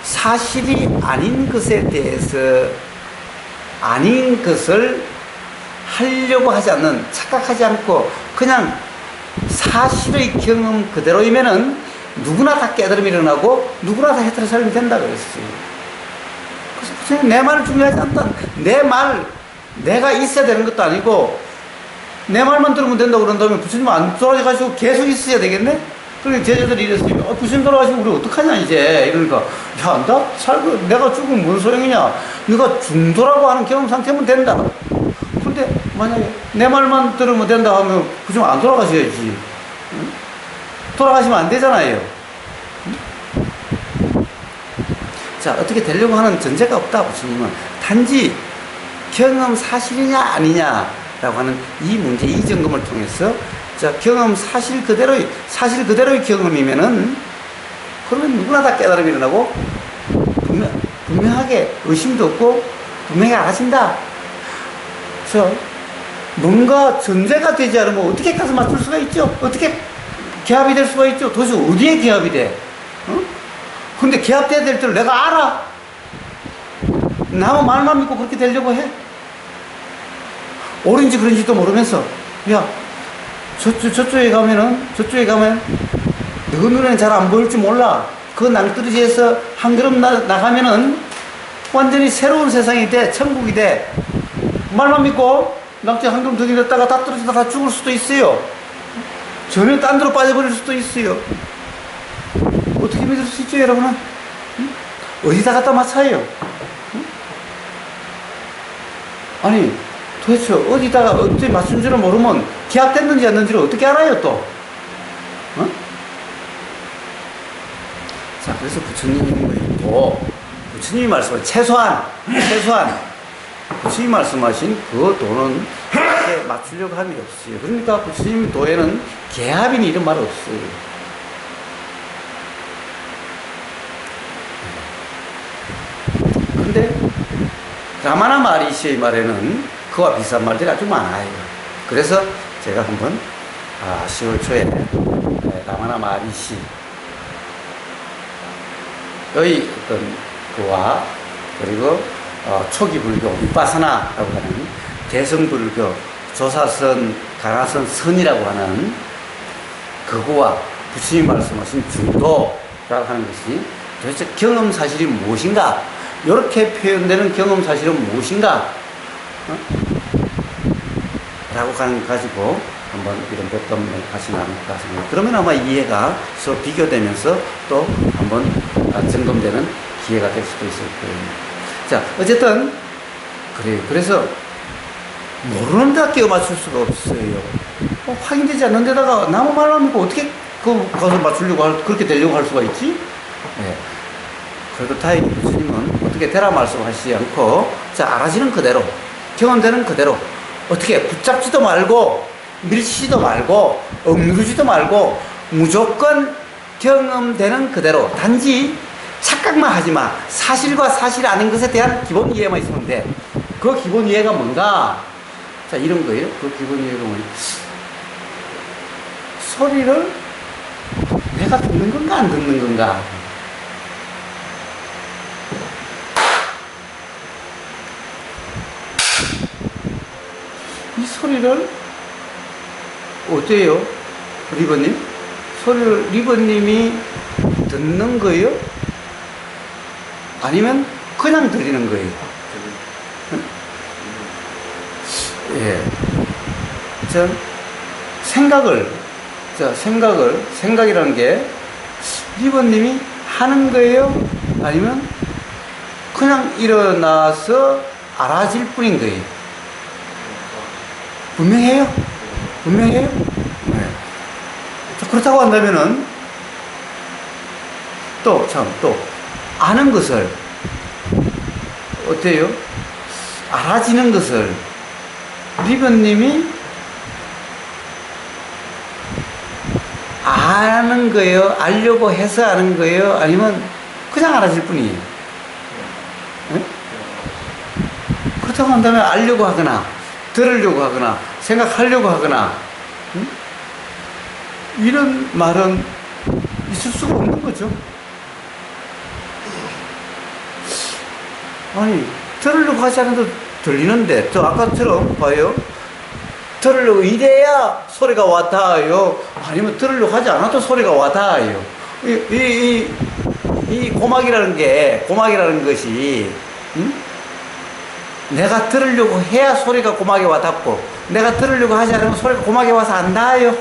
사실이 아닌 것에 대해서 아닌 것을 하려고 하지 않는, 착각하지 않고 그냥 사실의 경험 그대로이면은 누구나 다 깨달음이 일어나고 누구나 다 해탈의 삶이 된다 그랬어요. 그래서 내 말은 중요하지 않다. 내 말, 내가 있어야 되는 것도 아니고 내 말만 들으면 된다고 그런다면 부처님 안 돌아가시고 계속 있어야 되겠네? 그러니까 제자들이 이랬어요. 부처님 돌아가시면 우리 어떡하냐 이제. 이러니까 야, 내가 죽으면 뭔 소용이냐. 네가 중도라고 하는 경험 상태면 된다. 근데 만약에 내 말만 들으면 된다 하면 부처님 안 돌아가셔야지. 응? 돌아가시면 안 되잖아요. 응? 자, 어떻게 되려고 하는 전제가 없다 부처님은. 단지 경험 사실이냐 아니냐라고 하는 이 문제, 이 점검을 통해서, 자, 경험 사실 그대로의 경험이면은, 그러면 누구나 다 깨달음이 일어나고, 분명하게 의심도 없고, 분명히 알아진다. 그래서, 뭔가 전제가 되지 않으면 어떻게 가서 맞출 수가 있죠? 어떻게 개합이 될 수가 있죠? 도대체 어디에 개합이 돼? 근데 개합돼야 될 줄 내가 알아. 나무 말만 믿고 그렇게 되려고 해. 옳은지 그런지도 모르면서, 야, 저쪽에 가면 너 눈에는 잘 안 보일지 몰라. 그 낭떠러지에서 한 걸음 나가면은 완전히 새로운 세상이 돼, 천국이 돼. 말만 믿고 낭떠러지 한 걸음 더 내렸다가 다 떨어지다가 죽을 수도 있어요. 전혀 딴 데로 빠져버릴 수도 있어요. 어떻게 믿을 수 있죠, 여러분은? 응? 어디다 갖다 맞춰요? 응? 아니, 도대체 어디다가 어떻게 맞춘 줄을 모르면 계약됐는지 안 됐는지를 어떻게 알아요, 또? 어? 자, 그래서 부처님이 뭐 있고, 부처님이 말씀하신, 최소한, 부처님이 말씀하신 그 도는 이렇게 맞추려고 함이 없어요. 그러니까 부처님 도에는 계합이니 이런 말 없어요. 근데 라마나 마리시의 말에는 그와 비슷한 말들이 아주 많아요. 그래서 제가 한번 10월 초에 라마나 마리시 의 어떤 그와 그리고 초기 불교 위파사나라고 하는 대성불교 조사선 가나선 선이라고 하는 그거와 부처님이 말씀하신 중도라고 하는 것이 도대체 경험 사실이 무엇인가, 이렇게 표현되는 경험 사실은 무엇인가, 라고 가지고 한번 이런 몇번 같이 나눌까 생각합니다. 그러면 아마 이해가 서로 비교되면서 또 한번 점검되는 기회가 될 수도 있을 거예요. 자, 어쨌든 그래요. 그래서 모르는 데다 끼워 맞출 수가 없어요. 확인되지 않는 데다가 나무 말만 믿고 어떻게 그것을 맞추려고 그렇게 되려고 할 수가 있지? 네. 그래도 다행히 부처님은 어떻게 되라 말씀하시지 않고, 자, 알아지는 그대로, 경험되는 그대로, 어떻게 붙잡지도 말고, 밀치지도 말고, 억누르지도 말고, 무조건 경험되는 그대로, 단지 착각만 하지 마. 사실과 사실 아닌 것에 대한 기본 이해만 있으면 돼. 그 기본 이해가 뭔가? 자, 이런 거예요. 그 기본 이해가 뭐예요? 소리를 내가 듣는 건가, 안 듣는 건가? 이 소리를 어때요? 리버님? 소리를 리버님이 듣는 거예요? 아니면 그냥 들리는 거예요? 응? 예. 생각이라는 게 리버님이 하는 거예요? 아니면 그냥 일어나서 알아질 뿐인 거예요? 분명해요? 네. 자, 그렇다고 한다면은, 또, 아는 것을, 어때요? 알아지는 것을, 리버님이 아는 거예요? 알려고 해서 아는 거예요? 아니면 그냥 알아질 뿐이에요? 네? 그렇다고 한다면 알려고 하거나, 들으려고 하거나, 생각하려고 하거나, 응? 이런 말은 있을 수가 없는 거죠. 아니, 들으려고 하지 않아도 들리는데, 저 아까처럼 봐요. 들으려고 이래야 소리가 와닿아요. 아니면 들으려고 하지 않아도 소리가 와닿아요. 이 고막이라는 것이, 응? 내가 들으려고 해야 소리가 고막에 와닿고, 내가 들으려고 하지 않으면 소리가 고막에 와서 안 닿아요.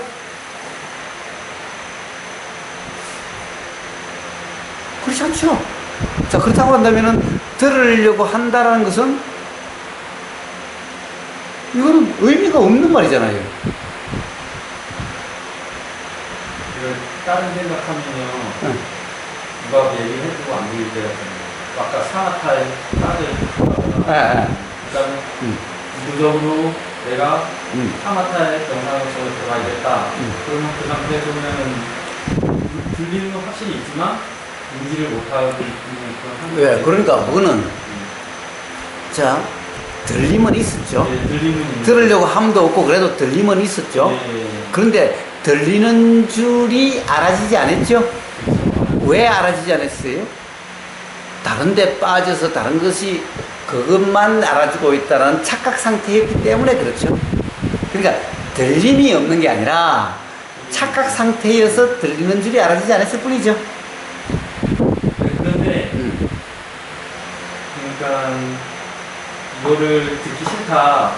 그렇지 않죠? 자, 그렇다고 한다면은, 들으려고 한다라는 것은, 이거는 의미가 없는 말이잖아요. 이걸 다른 생각하면요. 응. 누가 얘기해주고 안 보일 때가 있어요. 아까 산화타에 빠져있다거나 그다음에 의도적으로 내가 산화타에 영상으로 들어가야겠다. 그러면 그 상태에서는 들리는 건 확실히 있지만 인지를 못하고 있는 그런 상태. 왜? 그러니까 그거는 자, 들림은 있었죠. 네, 들리는 들으려고 함도 없고 그래도 들림은 있었죠. 네. 그런데 들리는 줄이 알아지지 않았죠. 왜 알아지지 않았어요? 다른 데 빠져서 다른 것이 그것만 알아주고 있다는 착각 상태였기 때문에 그렇죠. 그러니까 들림이 없는 게 아니라 착각 상태여서 들리는 줄이 알아지지 않았을 뿐이죠. 이거를 듣기 싫다.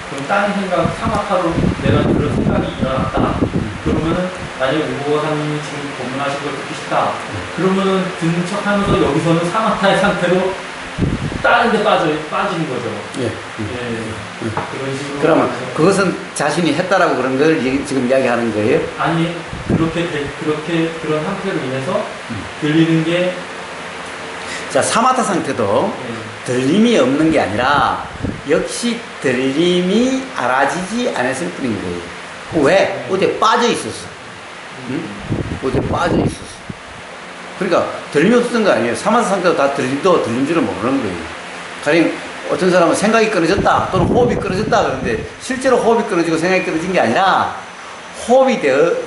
그럼 다른 생각, 사마타로 내가 그런 생각이 일어났다. 그러면은 만약에 우보사님이 지금 법문하신 걸 듣기 싫다. 그러면은 듣는 척 하면서 여기서는 사마타의 상태로 다른 데 빠지는 거죠. 예. 그런 식으로. 그러면 그것은 자신이 했다라고 그런 걸 지금 이야기하는 거예요? 아니, 그런 상태로 인해서 들리는 게. 자, 사마타 상태도 예. 들림이 없는 게 아니라 역시 들림이 알아지지 않았을 뿐인 거예요. 왜? 어디에 빠져 있었어. 응? 어디에 빠져 있었어. 그러니까 들림이 없었던 거 아니에요. 사마타 상태도 다 들림도 들린 줄을 모르는 거예요. 가령 어떤 사람은 생각이 끊어졌다 또는 호흡이 끊어졌다 그러는데 실제로 호흡이 끊어지고 생각이 끊어진 게 아니라 호흡이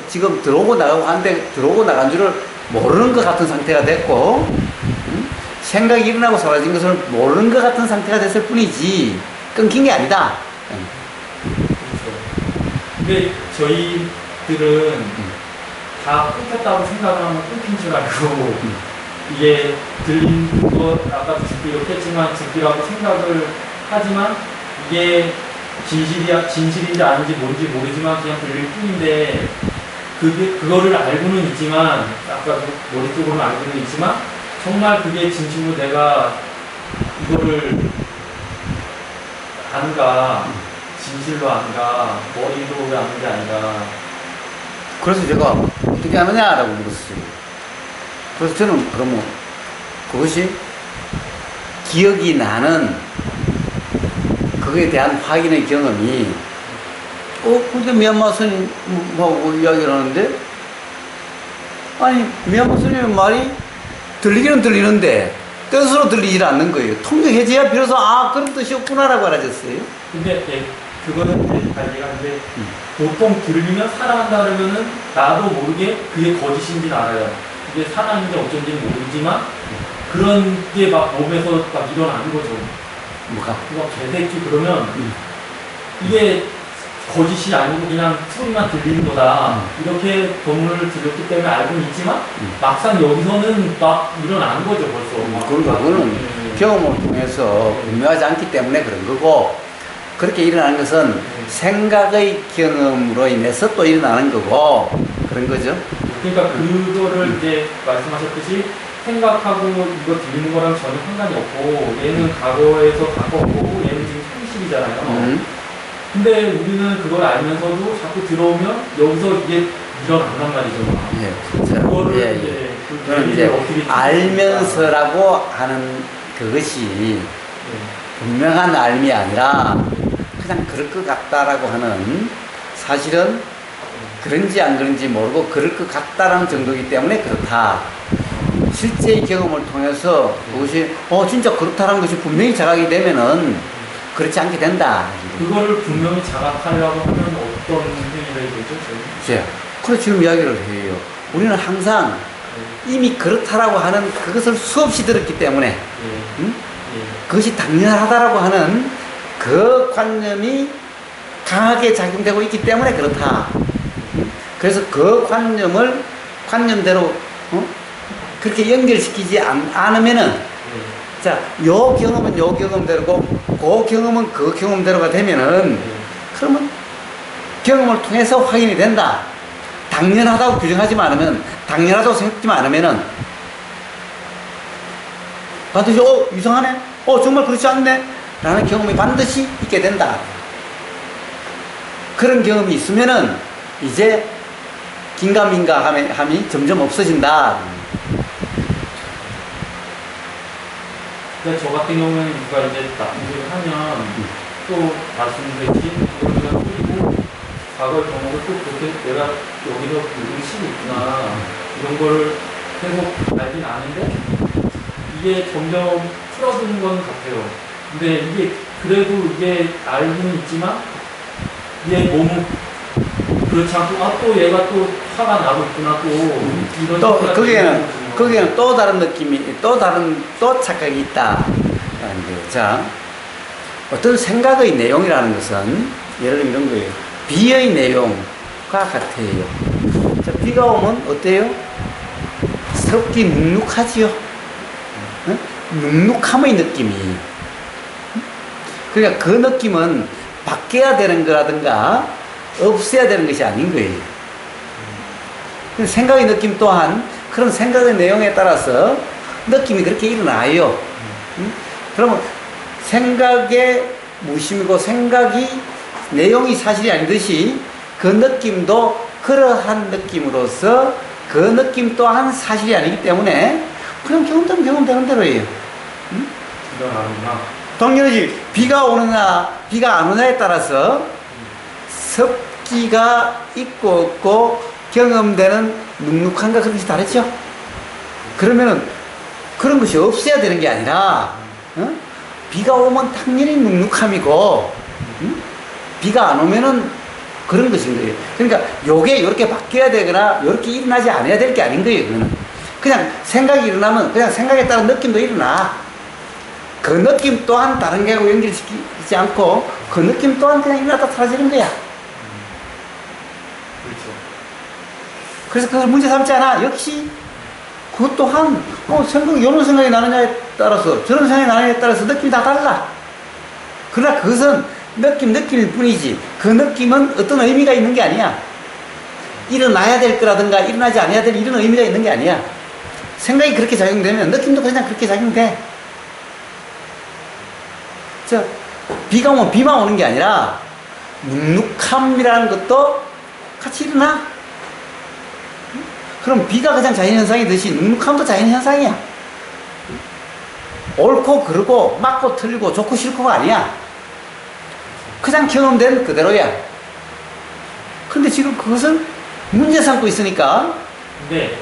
지금 들어오고 나가고 하는데 들어오고 나간 줄을 모르는 것 같은 상태가 됐고, 응? 생각이 일어나고 사라진 것을 모르는 것 같은 상태가 됐을 뿐이지 끊긴 게 아니다. 그렇죠. 근데 저희들은 다 끊겼다고 생각을 하면 끊긴 줄 알고 이게 들린 거 아까 듣기 이렇게 했지만 듣기라고 생각을 하지만 이게 진실인지 아닌지 뭔지 모르지만 그냥 들릴 뿐인데 그거를 알고는 있지만 아까 머릿속으로는 알고는 있지만 정말 그게 진심으로 내가 이거를 안가 진실로 안가 머리로 왜 아는 게 아니라. 그래서 제가 어떻게 하느냐라고 물었어요. 그래서 저는 그러면 그것이 기억이 나는 그거에 대한 확인의 경험이 근데 미얀마 스님하고 이야기를 하는데 아니 미얀마 스님의 말이 들리기는 들리는데 뜻으로 들리질 않는 거예요. 통역해줘야 비로소 그런 뜻이었구나라고 알아졌어요. 근데 그거는 이제 달리가 근데 보통 들리면 사랑한다 그러면은 나도 모르게 그게 거짓인지는 알아요. 이게 사랑인지 어쩐지는 모르지만 그런 게 막 몸에서 막 일어나는 거죠. 뭐가? 그거 개새끼 그러면 이게 거짓이 아니고 그냥 소리만 들리는 거다. 이렇게 법문을 들었기 때문에 알고는 있지만 막상 여기서는 막 일어나는 거죠 벌써. 그거는 경험을 통해서 분명하지 않기 때문에 그런 거고, 그렇게 일어나는 것은 생각의 경험으로 인해서 또 일어나는 거고 그런 거죠. 그러니까 그거를 이제 말씀하셨듯이 생각하고 이거 들리는 거랑 전혀 상관이 없고 얘는 과거에서 갖고 온 거고 얘는 지금 현실이잖아요. 근데 우리는 그걸 알면서도 자꾸 들어오면 여기서 이게 일어난단 말이죠. 예, 그렇죠. 그거를 예. 이제 그건 이제 알면서라고 하는 그것이 분명한 알미 아니라 그냥 그럴 것 같다라고 하는, 사실은 그런지 안 그런지 모르고 그럴 것 같다라는 정도이기 때문에 그렇다. 실제의 경험을 통해서 그것이 진짜 그렇다라는 것이 분명히 자각이 되면은 그렇지 않게 된다. 그거를 분명히 자각하려고 하면 어떤 행위를 되죠? 예. 그래 지금 이야기를 해요. 우리는 항상 이미 그렇다라고 하는 그것을 수없이 들었기 때문에 응? 그것이 당연하다라고 하는 그 관념이 강하게 작용되고 있기 때문에 그렇다. 그래서 그 관념대로 그렇게 연결시키지 않으면은 자, 요 경험은 요 경험대로고 그 경험은 그 경험대로가 되면은 그러면 경험을 통해서 확인이 된다. 당연하다고 규정하지 않으면, 당연하다고 생각하지 않으면은 반드시 이상하네, 정말 그렇지 않네 라는 경험이 반드시 있게 된다. 그런 경험이 있으면은 이제 긴가민가함이 점점 없어진다. 근데 저 같은 경우에는 누가 이제 나쁜 소리를 하면 또 말씀드렸지, 이걸 뿌리고 과거의 경험을 또 그렇게 내가 여기서 이걸 치고 있구나 이런 거를 계속 알긴 아는데 이게 점점 풀어지는 건 같아요. 근데 이게 그래도 이게 알고는 있지만 이게 너무 그렇지 않고 또 얘가 또 화가 나고 있구나 또 이런 또 거기에는 또 다른 느낌이, 또 착각이 있다. 자, 어떤 생각의 내용이라는 것은 예를 들면 이런 거예요. 비의 내용과 같아요. 자, 비가 오면 어때요? 새롭게 눅눅하지요. 응? 눅눅함의 느낌이. 그러니까 그 느낌은 바뀌어야 되는 거라든가 없애야 되는 것이 아닌 거예요. 생각의 느낌 또한 그런 생각의 내용에 따라서 느낌이 그렇게 일어나요. 그러면 생각의 무심이고 생각이 내용이 사실이 아니듯이 그 느낌도 그러한 느낌으로서 그 느낌 또한 사실이 아니기 때문에 그냥 경험되면 경험되는 대로예요. 생각하는구나. 당연하지. 비가 오느냐 비가 안 오느냐에 따라서 습기가 있고 없고 경험되는 눅눅함과 그런 것이 다르죠. 그러면은 그런 것이 없어야 되는 게 아니라 비가 오면 당연히 눅눅함이고 비가 안 오면은 그런 것인 거예요. 그러니까 요게 이렇게 바뀌어야 되거나 이렇게 일어나지 않아야 될 게 아닌 거예요. 그거는 그냥 생각이 일어나면 그냥 생각에 따른 느낌도 일어나. 그 느낌 또한 다른 게하고 연결시키지 않고 그 느낌 또한 그냥 일어나다 사라지는 거야. 그렇죠. 그래서 그걸 문제 삼지 않아. 역시 그것 또한 이런 생각이 나느냐에 따라서 저런 생각이 나느냐에 따라서 느낌이 다 달라. 그러나 그것은 느낌일 뿐이지 그 느낌은 어떤 의미가 있는 게 아니야. 일어나야 될 거라든가 일어나지 않아야 될 이런 의미가 있는 게 아니야. 생각이 그렇게 작용되면 느낌도 그냥 그렇게 작용돼. 비가 오면 비만 오는 게 아니라 눅눅함이라는 것도 같이 일어나. 그럼 비가 그냥 자연현상이듯이 눅눅함도 자연현상이야. 옳고 그르고 맞고 틀리고 좋고 싫고가 아니야. 그냥 경험된 그대로야. 근데 지금 그것을 문제 삼고 있으니까. 근데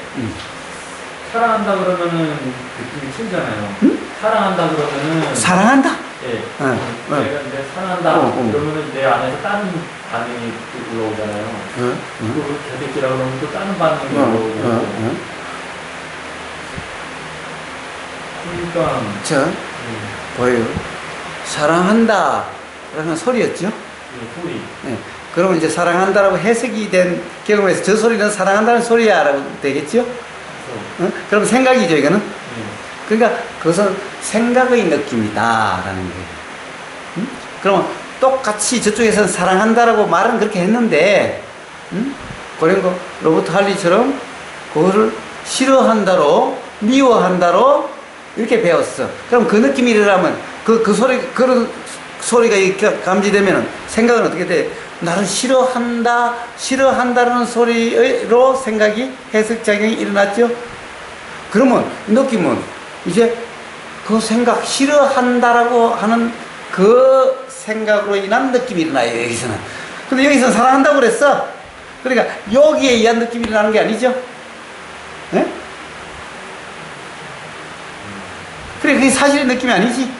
사랑한다 그러면은 느낌이 틀잖아요. 사랑한다 그러면은 사랑한다. 예. 응, 응. 내가 근데 사랑한다 그러면은 내 안에서 다른 반응이 또 올라오잖아요. 그리고 개새끼라 그러면 또 다른 반응이 올라오고. 그러니까 보여요. 사랑한다 라는 소리였죠. 소리. 네. 그러면 이제 사랑한다라고 해석이 된 경험에서 저 소리는 사랑한다는 소리야 라고 되겠죠. 그럼 생각이죠 이거는. 그러니까 그것은 생각의 느낌이다라는 거예요. 그러면 똑같이 저쪽에서는 사랑한다라고 말은 그렇게 했는데, 그런 거 로버트 할리처럼 그거를 싫어한다로 미워한다로 이렇게 배웠어. 그럼 그 느낌이 일어나면 그런 소리가 감지되면 생각은 어떻게 돼? 나를 싫어한다라는 소리로 생각이 해석작용이 일어났죠. 그러면 느낌은 이제 그 생각 싫어한다라고 하는 그 생각으로 인한 느낌이 일어나요. 여기서는. 근데 여기서는 사랑한다고 그랬어. 그러니까 여기에 의한 느낌이 일어나는 게 아니죠. 네? 그래 그게 사실의 느낌이 아니지.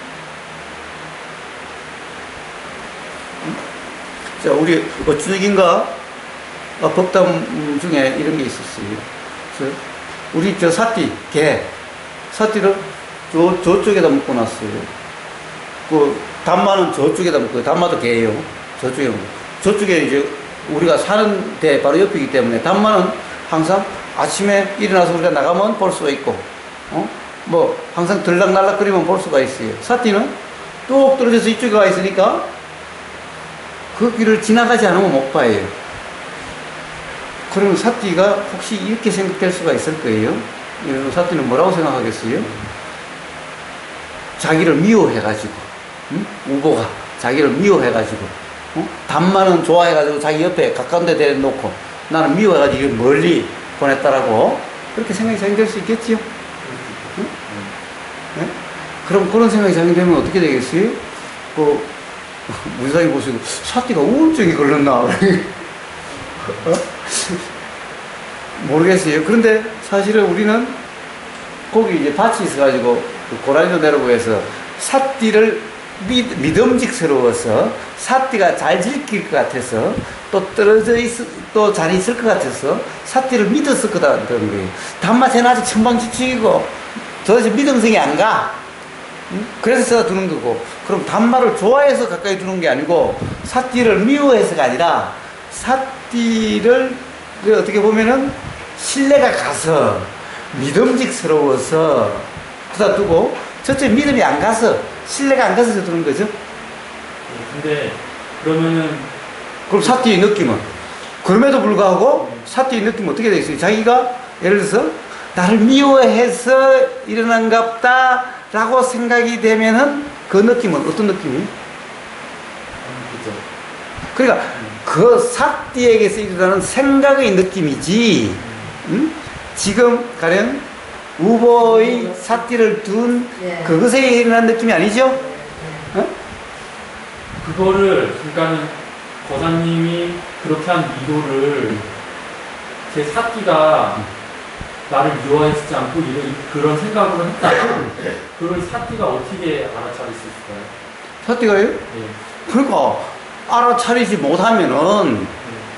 자, 우리 어쩌긴가 법담 중에 이런 게 있었어요. 우리 사띠를 저쪽에다 묶어놨어요. 그 단마는 저쪽에다 묶어요. 단마도 개예요. 저쪽에 이제 우리가 사는 데 바로 옆이기 때문에 단마는 항상 아침에 일어나서 우리가 나가면 볼 수가 있고, 뭐 항상 들락날락거리면 볼 수가 있어요. 사띠는 뚝 떨어져서 이쪽에 와 있으니까 그 길을 지나가지 않으면 못 봐요. 그러면 사띠가 혹시 이렇게 생각될 수가 있을 거예요. 사띠는 뭐라고 생각하겠어요? 자기를 미워해가지고, 우고가 자기를 미워해가지고, 단마는 좋아해가지고 자기 옆에 가까운 데 데려놓고 나는 미워해가지고 멀리 보냈다라고 그렇게 생각이 작용될 수 있겠지요? 네? 그럼 그런 생각이 작용되면 어떻게 되겠어요? 문상이 보시고 사띠가 우울증이 걸렸나? 모르겠어요. 그런데 사실은 우리는 거기 이제 밭이 있어가지고 고라니도 내려고 해서 사띠를 믿음직스러워서 사띠가 잘 지킬 것 같아서 또 또 잘 있을 것 같아서 사띠를 믿었을 거다는 거예요. 단마 쟤는 아직 천방지축이고 도대체 믿음성이 안 가. 그래서 두는 거고, 그럼 단마를 좋아해서 가까이 두는 게 아니고 사띠를 미워해서가 아니라 사띠를 어떻게 보면은 신뢰가 가서 믿음직스러워서 그다 두고 저쪽에 믿음이 안 가서 신뢰가 안 가서 두는 거죠. 근데 그러면은 그럼 사띠의 느낌은? 그럼에도 불구하고 사띠의 느낌은 어떻게 되겠어요? 자기가 예를 들어서 나를 미워해서 일어난갑다 라고 생각이 되면은 그 느낌은 어떤 느낌이에요? 그죠. 그러니까 그 사띠에게서 일어나는 생각의 느낌이지, 응? 지금 가령 우보의 사띠를 둔 예. 그것에 일어난 느낌이 아니죠? 어? 그거를 그러니까는 거사님이 그렇게 한 미도를 제 사띠가 나를 미워하지 않고 그런 생각으로 했다. 그걸 사띠가 어떻게 알아차릴 수 있을까요? 사띠가요? 예. 그러니까 알아차리지 못하면은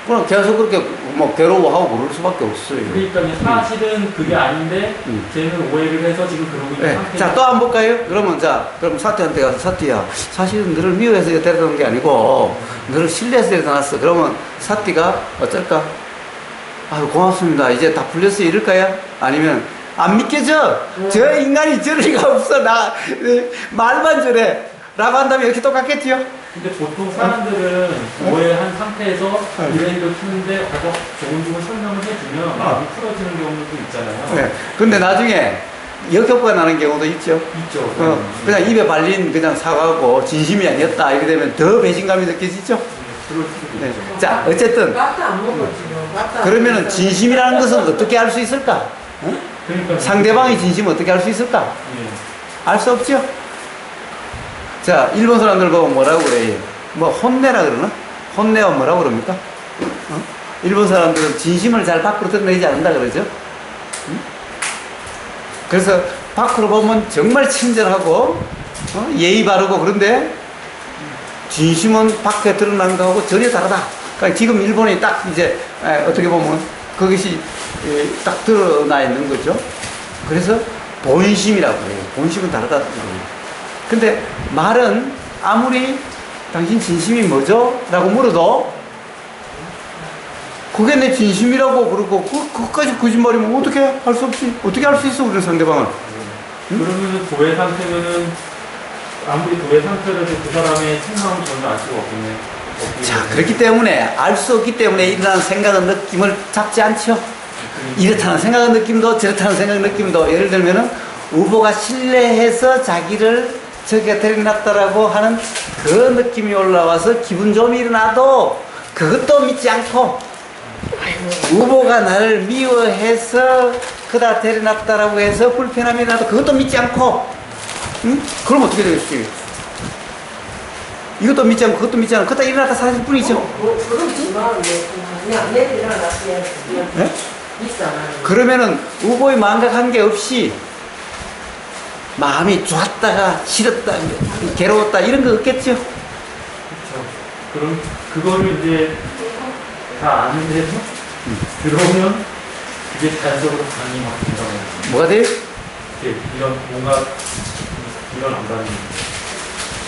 그냥 계속 그렇게 뭐 괴로워하고 그럴 수밖에 없어요. 그러니까 사실은 그게 아닌데 쟤는 오해를 해서 지금 그러고 있는 네. 상태. 자, 또 한번 볼까요? 그러면 그럼 사띠한테 가서 사띠야, 사실은 너를 미워해서 데려다 놓은 게 아니고 너를 신뢰해서 데려다 놨어. 그러면 사띠가 어쩔까? 아유, 고맙습니다. 이제 다 풀렸어. 이럴까요? 아니면 안 믿겨져. 저 인간이 저럴 리가 없어. 말만 저래. 라고 한다면 이렇게 똑같겠지요? 근데 보통 사람들은 오해한 상태에서 이래이래 푸는데 가서 조금조금 설명을 해주면 마음이 풀어지는 경우도 있잖아요. 네. 근데 나중에 역효과가 나는 경우도 있죠. 있죠. 그냥 입에 발린 그냥 사과고 진심이 아니었다. 이렇게 되면 더 배신감이 느껴지죠? 그럴 수도 네. 있죠. 자, 어쨌든. 밥도 안 먹어 지금. 밥도 안 그러면은 먹어서. 진심이라는 것은 어떻게 알 수 있을까? 어? 그러니까 상대방의 진심을 어떻게 알 수 있을까? 예. 알 수 없죠? 자, 일본 사람들 보고 뭐라고 그래요? 뭐, 혼내라 그러나? 혼내와 뭐라고 그럽니까? 어? 일본 사람들은 진심을 잘 밖으로 드러내지 않는다 그러죠? 응? 그래서 밖으로 보면 정말 친절하고, 예의 바르고, 그런데 진심은 밖에 드러나는 거하고 전혀 다르다. 그러니까 지금 일본이 딱 이제, 어떻게 보면 그것이 딱 드러나 있는 거죠. 그래서 본심이라고 해요. 본심은 다르다. 근데 말은 아무리 당신 진심이 뭐죠? 라고 물어도 그게 내 진심이라고 그러고 그것까지 거짓말이면 어떻게 할 수 없지? 어떻게 할 수 있어 우리 상대방은? 그러면은 도해 상태면은 아무리 도해 상태라도 그 사람의 생각은 전혀 알 수가 없겠네. 자, 그렇기 때문에 알 수 없기 때문에 일어나는 생각은 느낌을 잡지 않죠. 이렇다는 생각은 느낌도 저렇다는 생각 느낌도 예를 들면은 우보가 신뢰해서 자기를 저 곁에 놨다라고 하는 그 느낌이 올라와서 기분 좀 일어나도 그것도 믿지 않고 우보가 나를 미워해서 그다 데려놨다라고 해서 불편함이 나도 그것도 믿지 않고, 응? 그럼 어떻게 되겠어요? 이것도 믿지 않고 그것도 믿지 않고 그다 일어났다 사라질 뿐이죠. 그렇지만 그냥 내일 일어났어요. 네? 있잖아. 그러면은 우보의 마음과 관계없이 마음이 좋았다가 싫었다, 괴로웠다 이런 거 없겠죠? 그렇죠. 그럼 그거를 이제 다 아는데도 들어오면 그게 자연적으로 반응이 막 된다고 해요. 뭐가 돼요? 이런 뭔가 이런 안감이.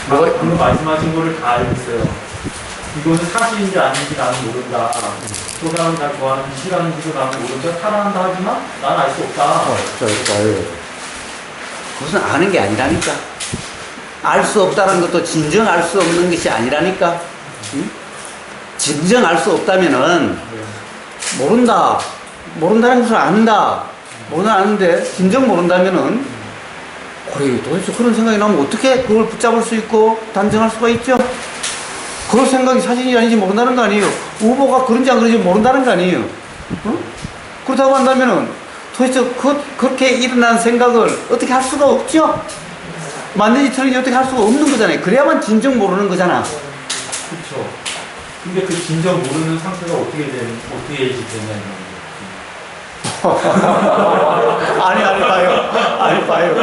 뭐가- 방금 말씀하신 거를 다 알고 있어요. 이거는 사실인지 아닌지 나는 모른다. 또 사람 날 좋아하는지 싫어하는지도 나는 모른다. 사랑한다 하지만 나는 알 수 없다. 그것은 아는 게 아니라니까. 알 수 없다는 것도 진정 알 수 없는 것이 아니라니까. 응? 진정 알 수 없다면은 모른다. 모른다는 것을 안다. 모르는 아는데 진정 모른다면은 그래 도대체 그런 생각이 나면 어떻게 그걸 붙잡을 수 있고 단정할 수가 있죠? 그럴 생각이 사실인지 아닌지 모른다는 거 아니에요. 우보가 그런지 안 그런지 모른다는 거 아니에요. 어? 그렇다고 한다면은 도대체 그렇게 일어난 생각을 어떻게 할 수가 없죠? 맞는지 틀린지 어떻게 할 수가 없는 거잖아요. 그래야만 진정 모르는 거잖아. 그렇죠. 근데 그 진정 모르는 상태가 어떻게 되냐면 아니 봐요. 아니 봐요.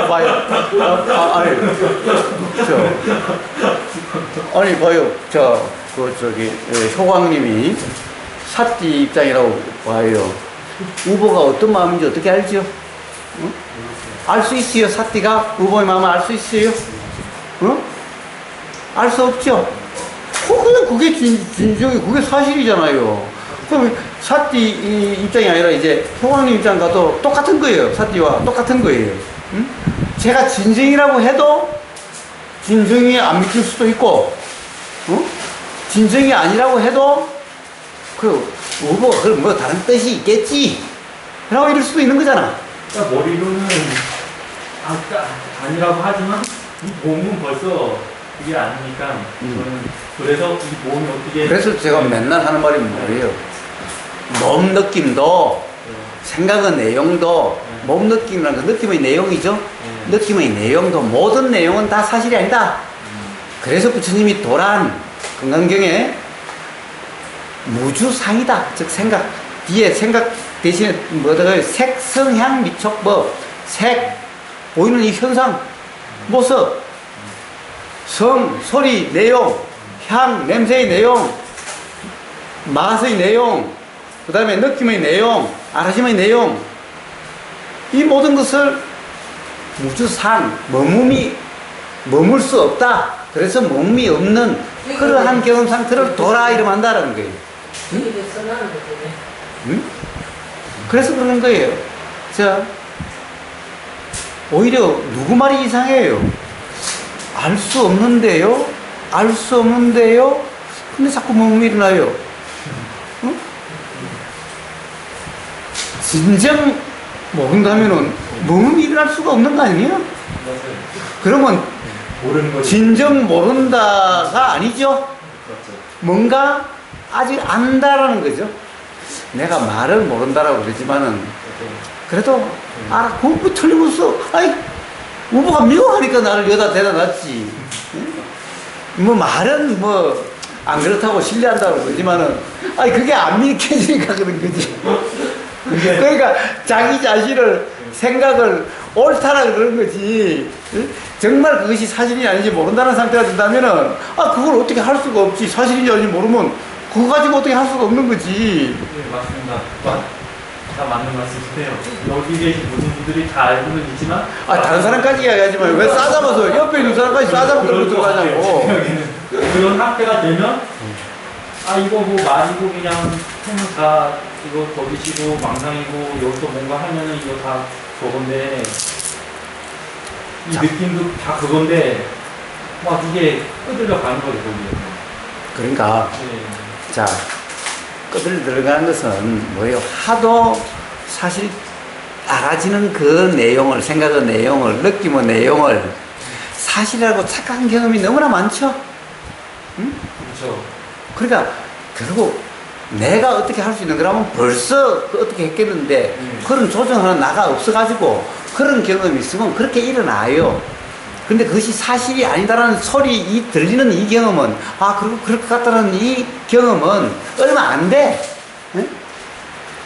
효광님이 사띠 입장이라고 봐요. 우보가 어떤 마음인지 어떻게 알죠? 어? 알 수 있어요. 사띠가 우보의 마음을 알 수 있어요. 어? 알 수 없죠. 그냥 그게 진정이 그게 사실이잖아요. 그럼 사띠 입장이 아니라 이제 효광님 입장과도 똑같은 거예요. 사띠와 똑같은 거예요. 응? 제가 진정이라고 해도 진정이 안 믿길 수도 있고 진정이 아니라고 해도 그 우보가 그럼 뭐 다른 뜻이 있겠지 라고 이럴 수도 있는 거잖아. 그러니까 머리로는 아니라고 하지만 이 몸은 벌써 그게 아니니까 저는 그래서 이 몸이 어떻게 그래서 제가 맨날 하는 말이 뭐예요? 몸 느낌도 생각의 내용도 몸 느낌이라는 거 느낌의 내용이죠. 느낌의 내용도 모든 내용은 다 사실이 아니다. 그래서 부처님이 도란 건강경에 무주상이다. 즉 생각 뒤에 생각 대신에 뭐다가 색, 성향, 미촉법 색 보이는 이 현상 모습 성, 소리, 내용 향, 냄새의 내용 맛의 내용 그 다음에 느낌의 내용 알아심의 내용 이 모든 것을 무주상 머물 수 없다. 그래서 몸이 없는 그러한 경험 상태를 돌아 이러면 한다라는 거예요. 이게 써나는 거죠. 응? 그래서 그러는 거예요. 자, 오히려 누구 말이 이상해요? 알 수 없는데요? 알 수 없는데요? 근데 자꾸 몸이 일어나요. 응? 진정 모른다면은 몸이 일어날 수가 없는 거 아니에요? 그러면 모르는 거지. 진정 모른다가 아니죠? 그렇죠. 뭔가 아직 안다라는 거죠. 내가 말을 모른다라고 그러지만은 그래도 알아. 그거 틀림없어. 아이 우보가 미워하니까 나를 여기다 대다 놨지. 뭐 말은 뭐 안 그렇다고 신뢰한다고 그러지만은 아니 그게 안 믿겨지니까 그런 거지. 그러니까 자기 자신을 생각을 옳다라 그러는 거지. 정말 그것이 사실이 아닌지 모른다는 상태가 된다면은 그걸 어떻게 할 수가 없지. 사실인지 아닌지 모르면 그거 가지고 어떻게 할 수가 없는 거지. 네, 맞습니다. 다 맞는 말씀이세요. 여기 계신 모든 분들이 다 알고는 있지만 다른 사람까지 이야기하지만 왜 싸잡아서 옆에 있는 사람까지 싸잡고 들어가냐고. 그런 학대가 되면 이거 뭐 말이고 그냥 다 이거 거짓이고 망상이고 여기서 뭔가 하면은 이거 다 저건데 이 자. 느낌도 다 그건데 막 이게 끄들려 가는 거죠 거기에. 그러니까 네. 자 끄들 들어가는 것은 뭐예요? 하도 사실 알아지는 그 내용을 생각의 내용을 느낌의 내용을 사실이라고 착각한 경험이 너무나 많죠. 응? 그렇죠. 그러니까 결국 내가 어떻게 할 수 있는 거라면 벌써 어떻게 했겠는데 그런 조정하는 나가 없어가지고 그런 경험이 있으면 그렇게 일어나요. 근데 그것이 사실이 아니다라는 소리 이 들리는 이 경험은 그리고 그럴 것 같다는 이 경험은 얼마 안 돼. 응?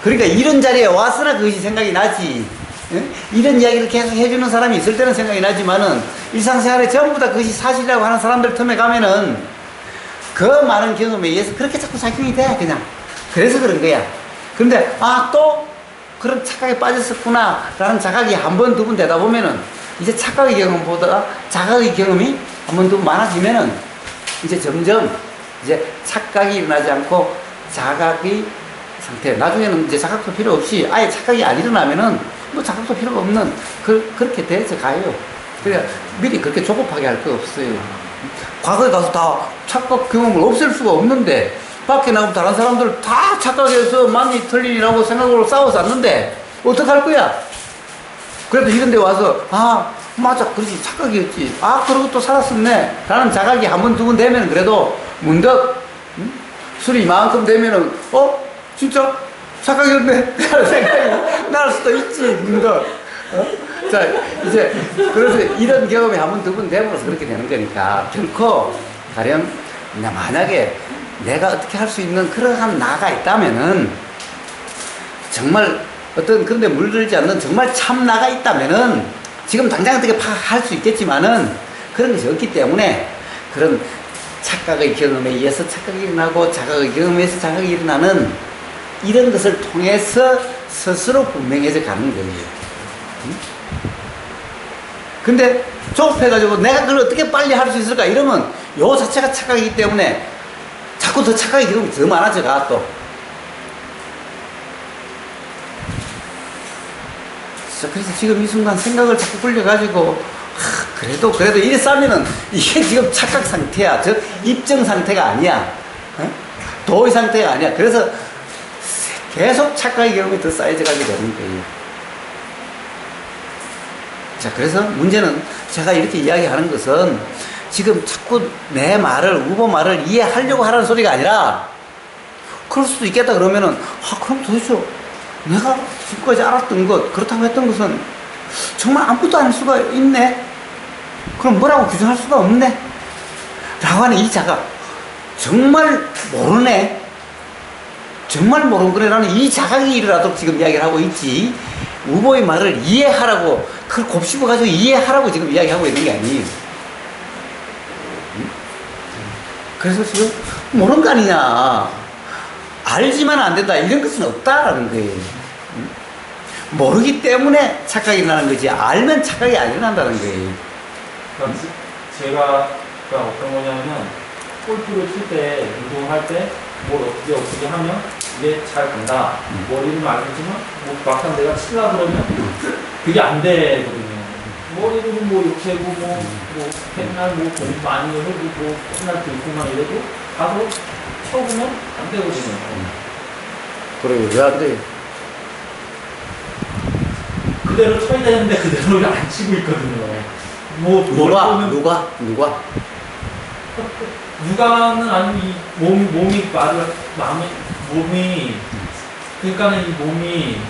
그러니까 이런 자리에 와서나 그것이 생각이 나지. 응? 이런 이야기를 계속 해주는 사람이 있을 때는 생각이 나지만은 일상생활에 전부 다 그것이 사실이라고 하는 사람들 틈에 가면은 그 많은 경험에 의해서 그렇게 자꾸 작용이 돼 그냥. 그래서 그런 거야. 그런데 또 그런 착각에 빠졌었구나 라는 자각이 한 번 두 번 되다 보면은 이제 착각의 경험보다 자각의 경험이 한 번 두 번 많아지면은 이제 점점 이제 착각이 일어나지 않고 자각의 상태. 나중에는 이제 자각도 필요 없이 아예 착각이 안 일어나면은 뭐 자각도 필요가 없는 그렇게 돼서 가요. 그러니까 미리 그렇게 조급하게 할 거 없어요. 과거에 가서 다 착각 경험을 없앨 수가 없는데 밖에 나가면 다른 사람들 다 착각해서 맞니 틀리라고 생각으로 싸워서 왔는데 어떡할 거야? 그래도 이런 데 와서 맞아 그렇지 착각이었지 그러고 또 살았었네 라는 자각이 한 번 두 번 되면 그래도 문득 술이 이만큼 되면은 진짜 착각이었네 라는 생각이 날 수도 있지 문득. 자 이제 그래서 이런 경험이 한 번 두 번 되면서 그렇게 되는 거니까 결코 가령 만약에 내가 어떻게 할 수 있는 그러한 나가 있다면은 정말 어떤 그런데 물들지 않는 정말 참 나가 있다면은 지금 당장 어떻게 할 수 있겠지만은 그런 것이 없기 때문에 그런 착각의 경험에 의해서 착각이 일어나고 자각의 경험에 의해서 자각이 일어나는 이런 것을 통해서 스스로 분명해져 가는 거예요. 근데 조급해가지고 내가 그걸 어떻게 빨리 할 수 있을까 이러면 요 자체가 착각이기 때문에 자꾸 더 착각의 경험이 더 많아져가 또. 그래서 지금 이 순간 생각을 자꾸 굴려가지고 그래도 이랬으면은 이게 지금 착각 상태야. 즉, 입증 상태가 아니야. 어? 도의 상태가 아니야. 그래서 계속 착각의 경험이 더 쌓여져 가게 되는 거예요. 자, 그래서 문제는 제가 이렇게 이야기하는 것은 지금 자꾸 내 말을, 후보 말을 이해하려고 하라는 소리가 아니라, 그럴 수도 있겠다 그러면은, 그럼 도대체 내가 지금까지 알았던 것, 그렇다고 했던 것은 정말 아무것도 아닐 수가 있네? 그럼 뭐라고 규정할 수가 없네? 라고 하는 이 자각. 정말 모르네? 정말 모르는 거네라는 이 자각이 일어나도록 지금 이야기를 하고 있지. 우보의 말을 이해하라고, 그걸 곱씹어가지고 이해하라고 지금 이야기하고 있는 게 아니에요. 그래서 지금 모르는 거 아니냐. 알지만 안 된다. 이런 것은 없다라는 거예요. 모르기 때문에 착각이 일어나는 거지. 알면 착각이 안 일어난다는 거예요. 그러니까 제가 그러니까 어떤 거냐면 골프를 칠 때, 운동할 때 뭘 어떻게 하면 이게 잘 간다. 머리는 알겠지만 뭐 막상 내가 치려 그러면 그게 안 되거든요. 머리로는 뭐 이렇게 하고 뭐 맨날 뭐 돈 많이 하고 뭐 맨날 들고만 이래도 가서 쳐보면 안 되거든요. 그래요. 왜 안 돼요? 그대로 쳐야 되는데 그대로 안 치고 있거든요. 뭐 누가? 누가는 아니면 이 몸이 그러니까는 이 몸이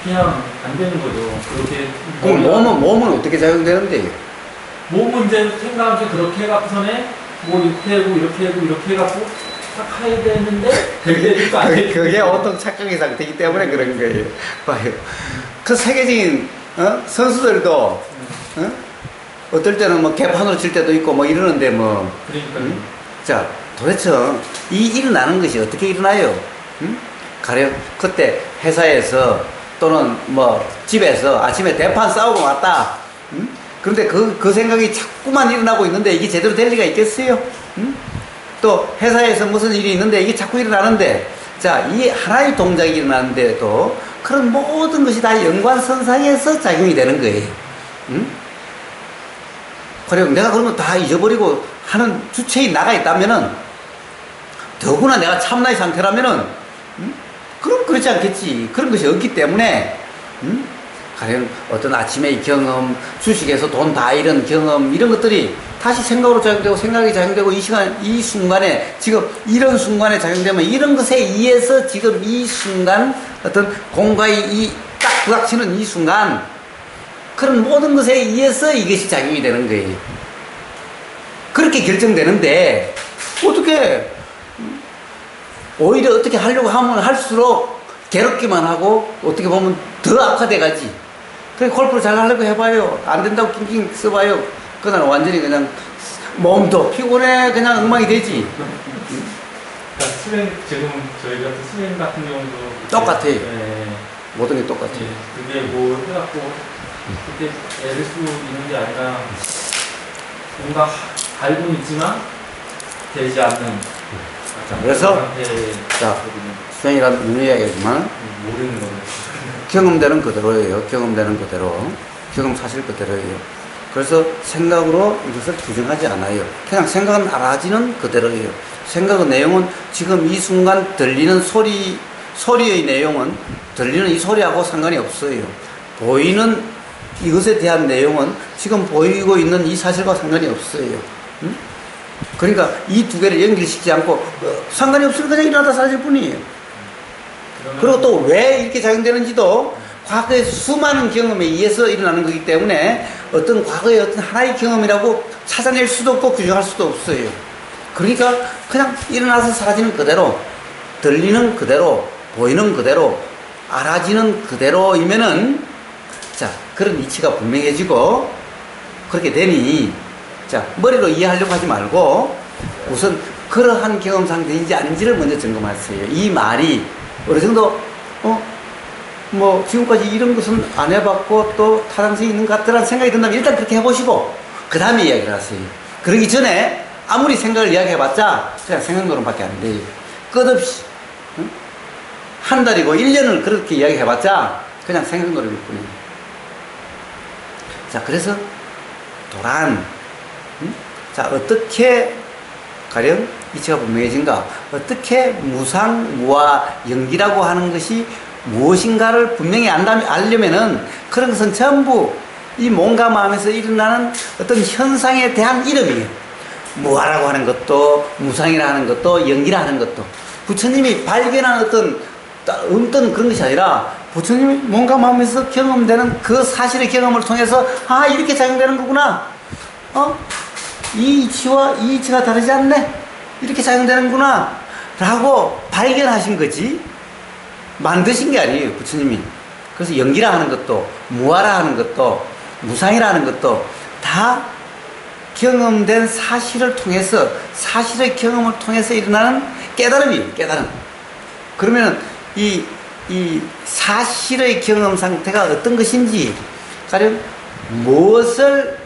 그냥 안 되는 거죠. 그렇게 그럼 몸은 어떻게 작용되는데? 몸은 이제 생각하면 그렇게 해갖고서는 뭐 이렇게 해갖고 딱 해야 되는데 그게 어떤 착각의 상태이기 때문에 그런 거예요. 봐요. 그 세계적인 선수들도 어떨 때는 뭐 개판으로 칠 때도 있고 뭐 이러는데 뭐. 그러니까요. 자, 도대체 이 일어나는 것이 어떻게 일어나요? 가령 그때 회사에서 또는 뭐 집에서 아침에 대판 싸우고 왔다. 그런데 그 생각이 자꾸만 일어나고 있는데 이게 제대로 될 리가 있겠어요? 또 회사에서 무슨 일이 있는데 이게 자꾸 일어나는데, 자, 이 하나의 동작이 일어나는데도 그런 모든 것이 다 연관선상에서 작용이 되는 거예요. 그리고 내가 그러면 다 잊어버리고 하는 주체에 나가 있다면은, 더구나 내가 참나의 상태라면은, 그럼 그렇지 않겠지. 그런 것이 없기 때문에, 가령 어떤 아침의 경험, 주식에서 돈 다 잃은 경험, 이런 것들이 다시 생각으로 작용되고, 생각이 작용되고, 이 순간에, 지금 이런 순간에 작용되면, 이런 것에 의해서 지금 이 순간, 어떤 공과의 이 딱 부닥치는 이 순간, 그런 모든 것에 의해서 이것이 작용이 되는 거예요. 그렇게 결정되는데, 어떻게, 오히려 어떻게 하려고 하면 할수록 괴롭기만 하고, 어떻게 보면 더 악화돼 가지. 그래, 골프를 잘 하려고 해봐요. 안 된다고 낑낑 써봐요. 그날 완전히 그냥 몸도 피곤해, 그냥 엉망이 되지. 그러니까 지금 저희 같은 스윙 같은 경우도 똑같아요. 네. 모든 게 똑같아요. 네. 그게 뭐 해갖고 그때 애를 쓰고 있는 게 아니라 뭔가 알고는 있지만 되지 않는. 그래서 자, 수행이란 유리하겠지만 모르는 거예요. 경험되는 그대로예요. 경험되는 그대로. 경험 사실 그대로예요. 그래서 생각으로 이것을 규정하지 않아요. 그냥 생각은 알아지는 그대로예요. 생각의 내용은 지금 이 순간 들리는 소리의 내용은 들리는 이 소리하고 상관이 없어요. 보이는 이것에 대한 내용은 지금 보이고 있는 이 사실과 상관이 없어요. 그러니까 이 두 개를 연결시키지 않고 상관이 없으면 그냥 일어나다 사라질 뿐이에요. 그리고 또 왜 이렇게 작용되는지도 과거의 수많은 경험에 의해서 일어나는 거기 때문에 어떤 과거의 어떤 하나의 경험이라고 찾아낼 수도 없고 규정할 수도 없어요. 그러니까 그냥 일어나서 사라지는 그대로, 들리는 그대로, 보이는 그대로, 알아지는 그대로이면은, 자, 그런 이치가 분명해지고 그렇게 되니, 자, 머리로 이해하려고 하지 말고 우선 그러한 경험 상태인지 아닌지를 먼저 점검하세요. 이 말이 어느 정도 뭐 지금까지 이런 것은 안 해봤고 또 타당성이 있는 것 같다라는 생각이 든다면 일단 그렇게 해보시고 그 다음에 이야기를 하세요. 그러기 전에 아무리 생각을 이야기해봤자 그냥 생각노름밖에 안 돼요. 끝없이 한 달이고 1년을 그렇게 이야기해봤자 그냥 생각노름일 뿐이에요. 자, 그래서 도란. 자, 어떻게 가령 이치가 분명해진가? 어떻게 무상, 무아, 연기라고 하는 것이 무엇인가를 분명히 알려면은 그런 것은 전부 이 몸과 마음에서 일어나는 어떤 현상에 대한 이름이에요. 무아라고 하는 것도, 무상이라 하는 것도, 연기라 하는 것도. 부처님이 발견한 어떤 그런 것이 아니라 부처님이 몸과 마음에서 경험되는 그 사실의 경험을 통해서 아, 이렇게 작용되는 거구나. 이 이치와 이 이치가 다르지 않네. 이렇게 작용되는구나. 라고 발견하신 거지. 만드신 게 아니에요, 부처님이. 그래서 연기라 하는 것도, 무아라 하는 것도, 무상이라 하는 것도 다 경험된 사실을 통해서, 사실의 경험을 통해서 일어나는 깨달음이에요, 깨달음. 그러면 이 사실의 경험 상태가 어떤 것인지, 가령 무엇을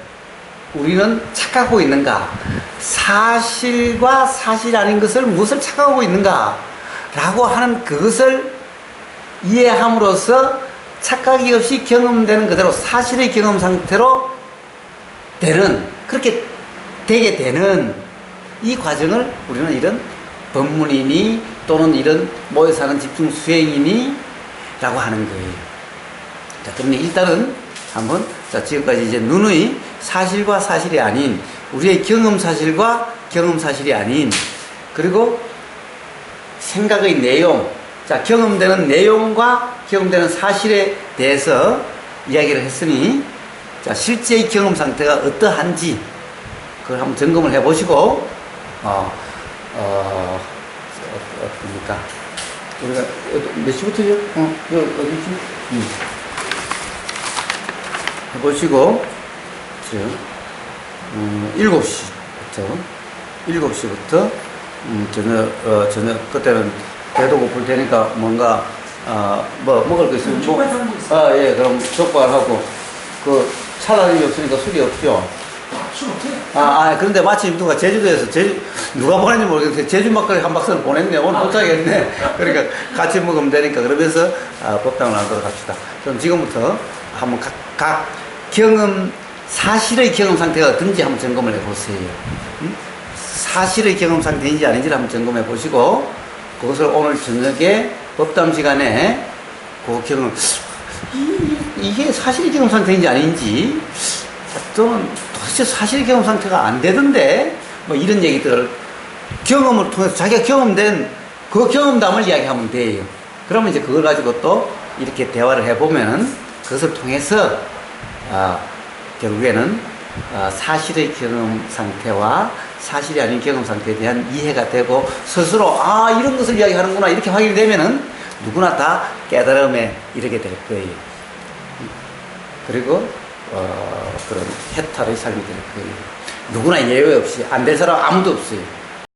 우리는 착각하고 있는가? 사실과 사실 아닌 것을 무엇을 착각하고 있는가? 라고 하는 그것을 이해함으로써 착각이 없이 경험되는 그대로 사실의 경험 상태로 되는, 그렇게 되게 되는 이 과정을 우리는 이런 법문이니 또는 이런 모여 사는 집중 수행이니 라고 하는 거예요. 자, 그러면 일단은 한번, 자, 지금까지 이제 누누이 사실과 사실이 아닌, 우리의 경험 사실과 경험 사실이 아닌, 그리고 생각의 내용, 자, 경험되는 내용과 경험되는 사실에 대해서 이야기를 했으니, 자, 실제의 경험 상태가 어떠한지, 그걸 한번 점검을 해 보시고, 어떻습니까? 우리가 몇 시부터죠? 어디지? 해보시고, 7시부터, 저녁, 그때는 배도 고플 테니까 뭔가, 먹을 거 있으면, 예, 그럼 족발하고, 찰나림이 없으니까 술이 없죠? 술 없어요. 그런데 마침 누가 제주도에서, 누가 보냈는지 모르겠는데, 제주 막걸리 한 박스를 보냈네. 오늘 도착했네. 그러니까 같이 먹으면 되니까. 그러면서, 법당을 하도록 합시다. 그럼 지금부터 한번 각 사실의 경험 상태가 어떤지 한번 점검을 해보세요. 사실의 경험 상태인지 아닌지를 한번 점검해 보시고, 그것을 오늘 저녁에 법담 시간에 그 경험, 이게 사실의 경험 상태인지 아닌지, 또는 도대체 사실의 경험 상태가 안 되던데, 뭐 이런 얘기들을 경험을 통해서 자기가 경험된 그 경험담을 이야기하면 돼요. 그러면 이제 그걸 가지고 또 이렇게 대화를 해보면은 그것을 통해서, 결국에는 사실의 경험 상태와 사실이 아닌 경험 상태에 대한 이해가 되고 스스로 이런 것을 이야기하는구나 이렇게 확인이 되면은 누구나 다 깨달음에 이르게 될 거예요. 그리고 그런 해탈의 삶이 될 거예요. 누구나 예외 없이 안 될 사람 아무도 없어요.